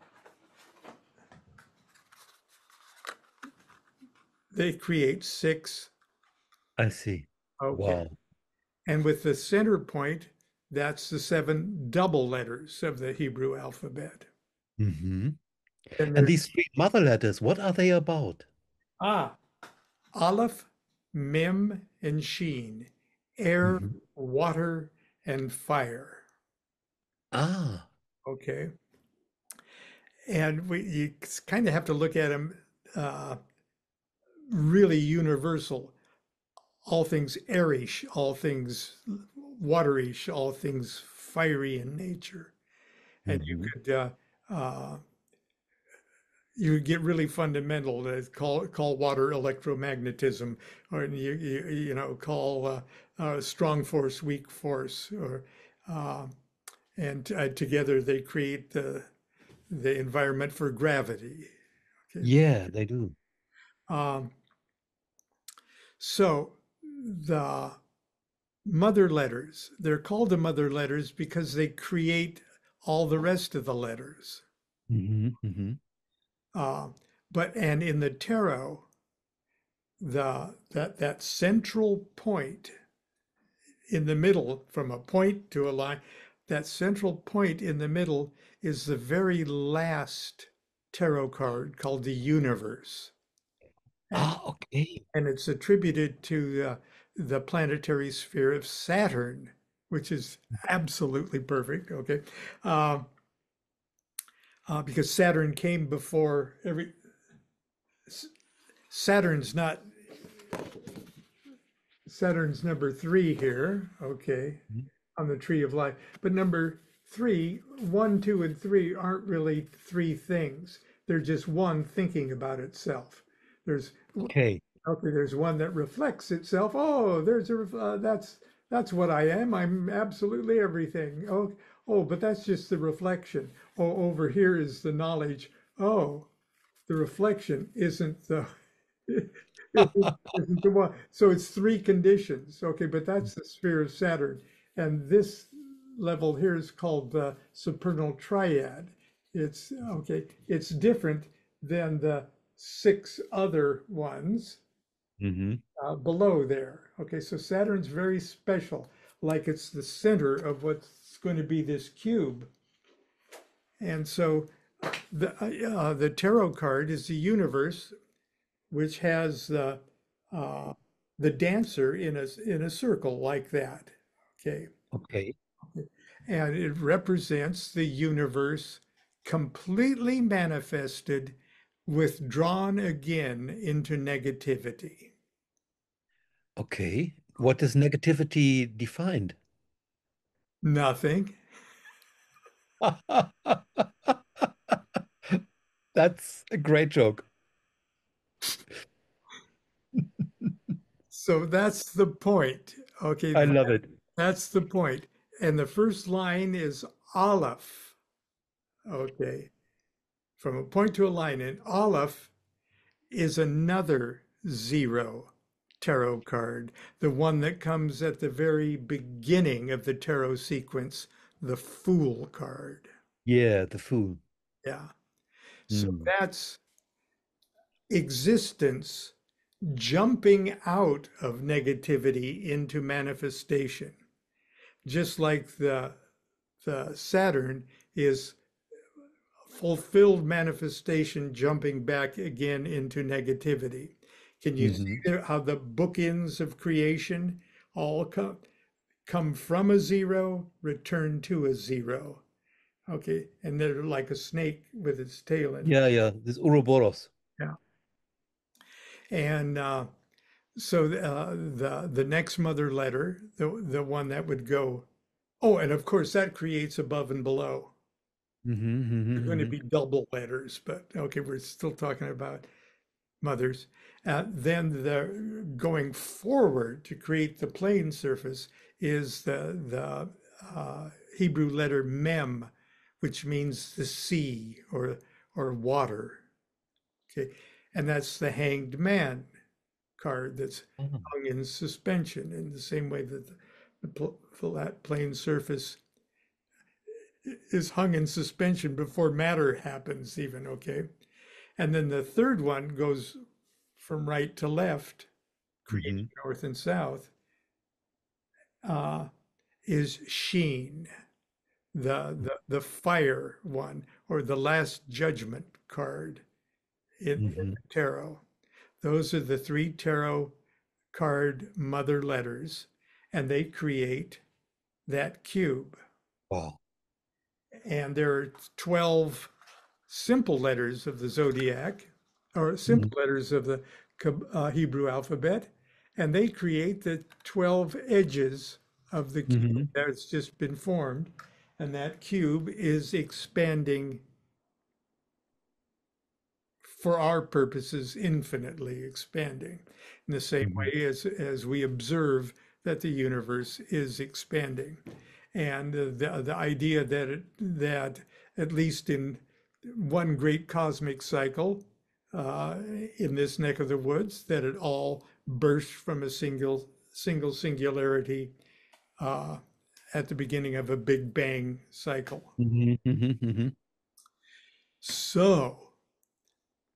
they create six. I see. Okay. Wow. And with the center point, that's the seven double letters of the Hebrew alphabet. Mm-hmm. And And there's these three mother letters, what are they about? ah, Aleph, Mem, and Sheen, air, Mm-hmm. water, and fire. Ah. Okay. And you kind of have to look at them uh, really universal. All things airish, all things waterish, all things fiery in nature. And Mm-hmm. uh, you get really fundamental. Call water electromagnetism, or call strong force weak force, or uh, and together they create the environment for gravity. Okay. Yeah, they do. Um, so the mother letters, they're called the mother letters because they create all the rest of the letters. Mm-hmm. Mm-hmm. Uh, and in the tarot, that central point in the middle, from a point to a line, that central point in the middle is the very last tarot card called the universe. And Ah, okay. and it's attributed to the planetary sphere of Saturn, which is absolutely perfect. Okay, uh, because Saturn came before every. Saturn's not. Saturn's number three here. Okay, Mhm. on the tree of life, but number three, one, two, and three aren't really three things. They're just one thinking about itself. There's Okay. Okay, there's one that reflects itself. Oh, that's what I am. I'm absolutely everything. Oh, but that's just the reflection. Oh, over here is the knowledge. Oh, the reflection isn't the isn't the one. So it's three conditions. Okay, but that's the sphere of Saturn, and this level here is called the supernal triad. It's okay. It's different than the six other ones Mm-hmm. below there. Okay, so Saturn's very special, like it's the center of what's going to be this cube. And so the tarot card is the universe, which has the dancer in a circle like that. Okay, Okay. and it represents the universe completely manifested, withdrawn again into negativity. Okay. What is negativity defined? Nothing. That's a great joke. So that's the point. Okay, I love it. that's the point. And the first line is Aleph. Okay, from a point to a line. And Aleph is another zero tarot card, the one that comes at the very beginning of the tarot sequence, the Fool card. Yeah, the fool. Yeah. So Mm. that's existence jumping out of negativity into manifestation, just like the Saturn is fulfilled manifestation jumping back again into negativity. Can you see Hmm. there how the bookends of creation all come from a zero, return to a zero? Okay, and they're like a snake with its tail in. Yeah, yeah. This Ouroboros. Yeah, and so the next mother letter, the one that would go. Oh, and of course that creates above and below. They're going to Mm-hmm. be double letters, but okay, we're still talking about mothers. Then the going forward to create the plane surface is the Hebrew letter mem, which means the sea or water. Okay, and that's the hanged man card that's Mm-hmm. hung in suspension in the same way that the flat plane surface is hung in suspension before matter happens even, okay? And then the third one goes from right to left, creating Mm-hmm. north and south, uh, is sheen, the fire one, or the last judgment card in Mm-hmm. tarot. Those are the three tarot card mother letters, and they create that cube. Wow. And there are 12 simple letters of the zodiac, or Mm-hmm. simple letters of the Hebrew alphabet, and they create the 12 edges of the cube Mm-hmm. that's just been formed. And that cube is expanding for our purposes, infinitely expanding in the same Mm-hmm. way as we observe that the universe is expanding. And the idea that that at least in one great cosmic cycle uh, in this neck of the woods, that it all burst from a single singularity uh, at the beginning of a Big Bang cycle. Mm-hmm. Mm-hmm. So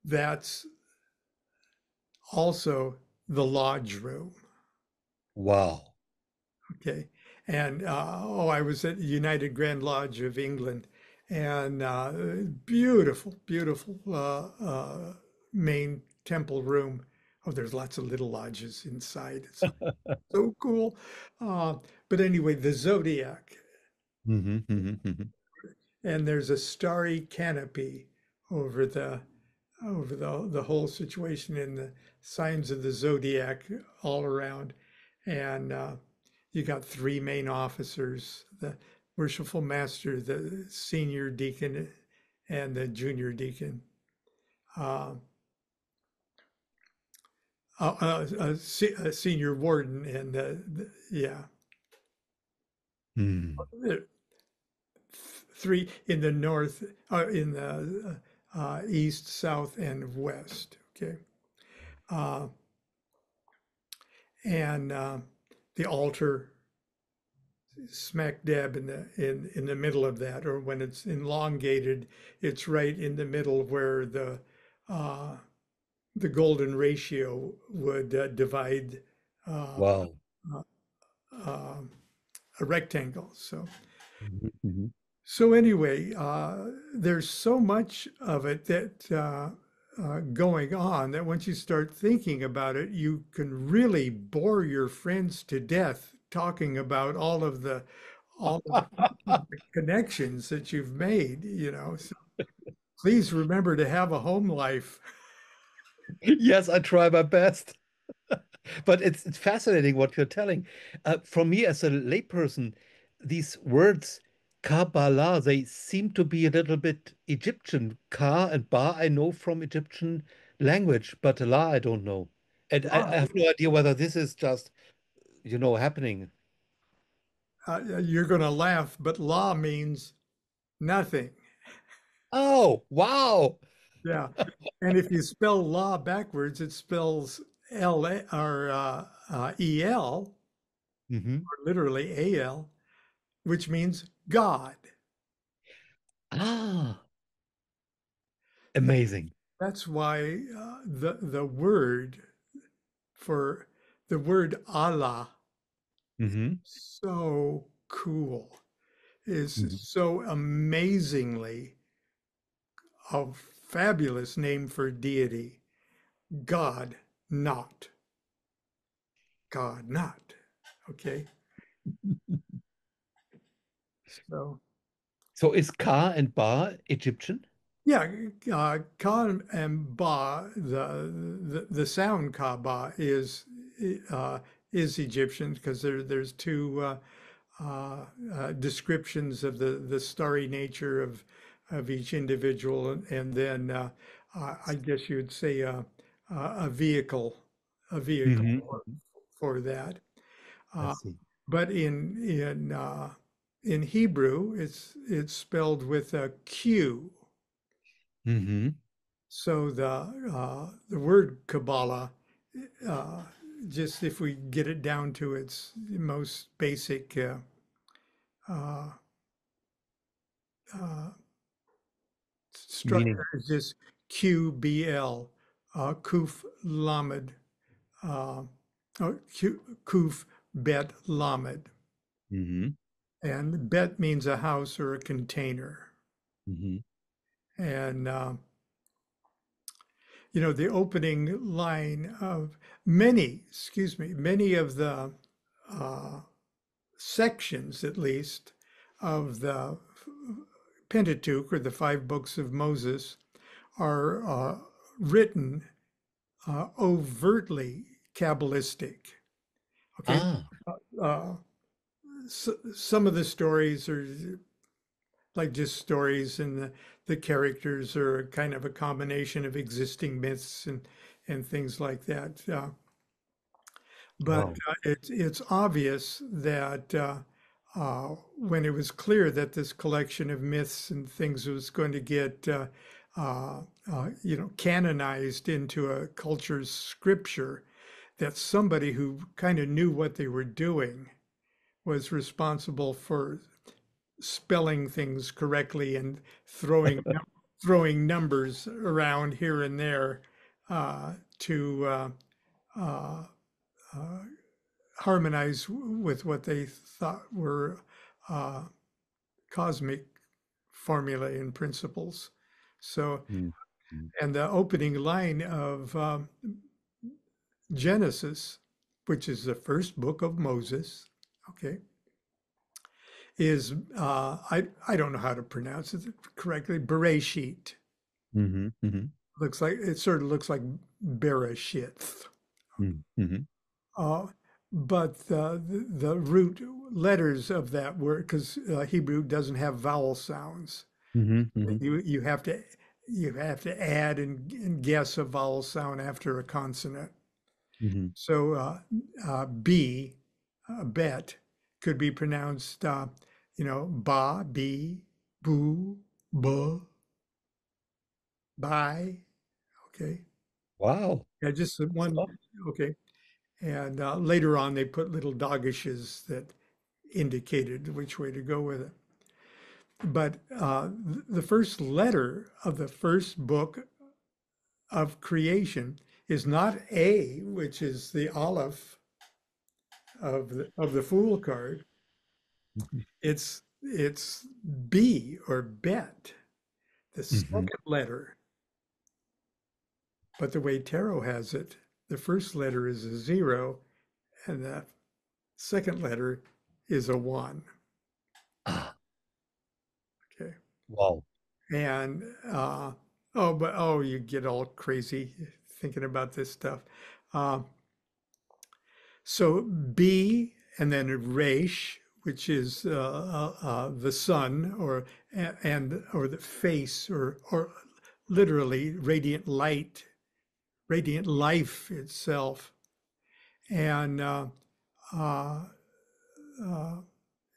that's also the lodge room. Wow. Okay. And I was at the United Grand Lodge of England, and beautiful, beautiful main temple room. Oh, there's lots of little lodges inside. It's so cool. Uh, but anyway, the zodiac, Mm-hmm. Mm-hmm. and there's a starry canopy over the whole situation in the signs of the zodiac all around. And you got three main officers, the worshipful master, the senior deacon, and the junior deacon. Uh, a senior warden, and yeah, Mm-hmm. three in the north, in the east, south, and west. Okay. Uh, and the altar smack dab in the middle of that, or when it's elongated, it's right in the middle where uh, the golden ratio would divide uh, Wow. uh, uh, a rectangle. So Mm-hmm. so anyway, there's so much of it that going on that once you start thinking about it, you can really bore your friends to death talking about all of the connections that you've made. So please remember to have a home life. Yes, I try my best. But it's fascinating what you're telling. For me, as a layperson, these words, Kabbalah, they seem to be a little bit Egyptian. Ka and Ba, I know from Egyptian language, but La, I don't know. And I La, have no idea whether this is just, happening. you're going to laugh, but la means nothing. Oh, wow. Yeah. And if you spell law backwards, it spells EL, Hmm. or literally AL, which means God. Ah, amazing. That's why the word for the word Allah is Hmm. so cool, is Hmm. so amazingly a fabulous name for deity. God not. God not. Okay. So So is Ka and Ba Egyptian? yeah, Ka and Ba, the sound Ka Ba uh, is Egyptian because there's two descriptions of the starry nature of each individual, and then I guess you would say a vehicle, a vehicle Hmm. for that. I Uh, see. but in Hebrew, it's spelled with a Q. Hmm. So the word Kabbalah, uh, just if we get it down to its most basic uh, uh, Meaning. structure, is just QBL, Kuf Lamed, uh, Kuf Bet Lamed, Hmm. and Bet means a house or a container, Hmm. and you know, the opening line of many, excuse me, many of the uh, sections, at least, of the Pentateuch or the five books of Moses are written overtly Kabbalistic. Okay. Ah. Uh, some of the stories are like just stories, and the characters are kind of a combination of existing myths and things like that. But Wow. it's obvious that when it was clear that this collection of myths and things was going to get you know, canonized into a culture's scripture, that somebody who kind of knew what they were doing was responsible for spelling things correctly and throwing numbers around here and there to uh, uh, harmonize with what they thought were uh, cosmic formulae and principles. So, Mhm. and the opening line of Genesis, which is the first book of Moses, okay, is I don't know how to pronounce it correctly. Bereshit. Hmm. Hmm. Looks like it sort of looks like Bereshith. Hmm. Uh, but the root letters of that word, because Hebrew doesn't have vowel sounds, Hmm. Hmm. you have to add and guess a vowel sound after a consonant. Hmm. So B, bet, could be pronounced, you know, ba, be, boo, buh, bye. Okay, Wow. yeah, just one. Stuff. Okay, and later on they put little doggishes that indicated which way to go with it. But the first letter of the first book of creation is not A, which is the Aleph of the Fool card. Mhm. It's B or Bet, the Mhm. second letter. But the way tarot has it, the first letter is a zero, and the second letter is a one. Ah, Okay. wow. And you get all crazy thinking about this stuff. Uh, so B and then Resh, which is the sun, or the face, or literally radiant light, radiant life itself, and uh, uh,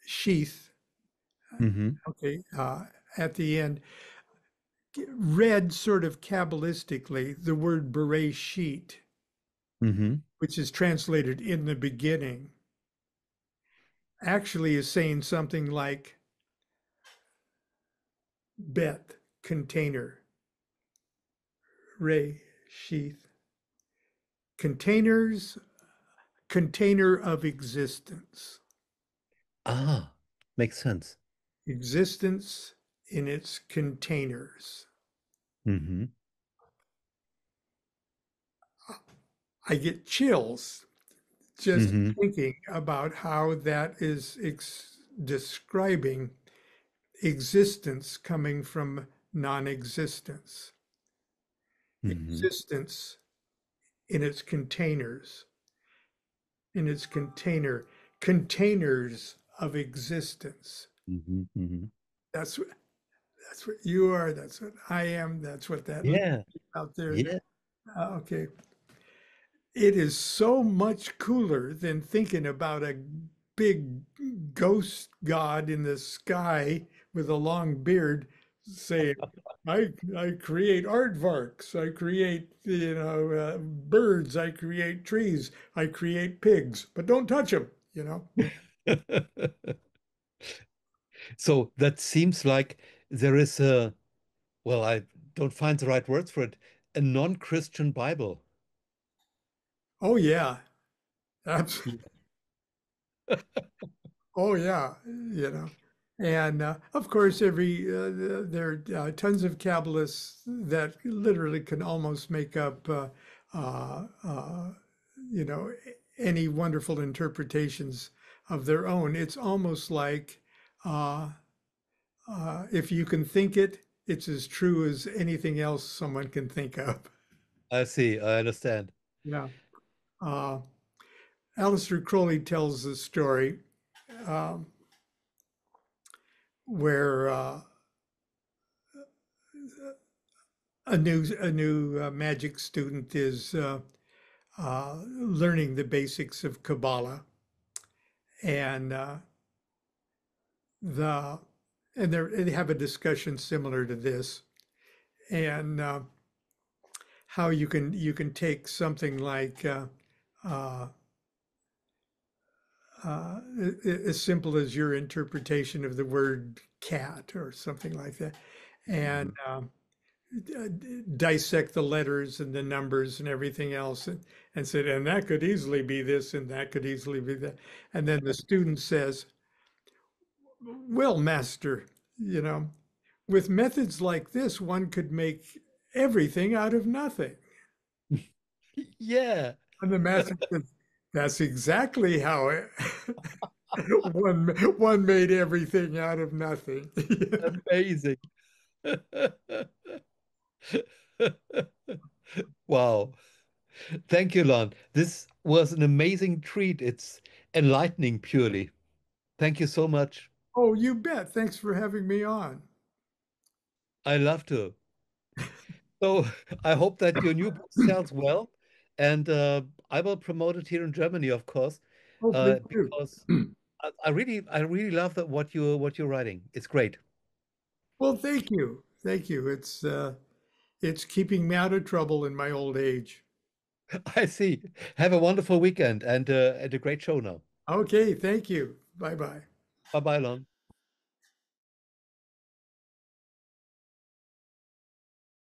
sheath. Hmm. Okay, at the end, read sort of Kabbalistically, the word Bereshit, Hmm. which is translated in the beginning, actually is saying something like Bet, container, Ray, sheath, containers, container of existence, Ah, makes sense. existence in its containers. Hmm. I get chills just Hmm. thinking about how that is describing existence coming from non-existence, Hmm. existence in its containers, in its containers of existence. Hmm. Hmm. That's That's what you are. That's what I am. That's what that Yeah, out there. yeah. Okay. It is so much cooler than thinking about a big ghost god in the sky with a long beard saying, I create aardvarks, I create, birds, I create trees, I create pigs, but don't touch them, you know? So that seems like there is a, well, I don't find the right words for it, a non-Christian Bible. Oh, yeah. Abs- Oh, yeah. And of course, there are tons of Kabbalists that literally can almost make up, uh, uh, you know, any wonderful interpretations of their own. It's almost like uh, if you can think it, it's as true as anything else someone can think of. I see, I understand. Yeah. Uh, Aleister Crowley tells the story um, where a new magic student is learning the basics of Kabbalah, and the they have a discussion similar to this, and how you can take something like uh, as simple as your interpretation of the word cat or something like that, and Mhm. dissect the letters and the numbers and everything else, and said, and that could easily be this and that could easily be that. And then the student says, well, master, you know, with methods like this, one could make everything out of nothing. Yeah, And the master says, that's exactly how one one made everything out of nothing. amazing. Wow. Thank you, Lon. This was an amazing treat. It's enlightening purely. Thank you so much. Oh, you bet. Thanks for having me on. I love to. So I hope that your new book sells well, and I will promote it here in Germany, of course, Oh, please do. because I really love that what you're writing. It's great. Well, thank you. Thank you. It's keeping me out of trouble in my old age. I see. Have a wonderful weekend and a great show now. Okay, thank you. Bye bye. Bye bye, Lon.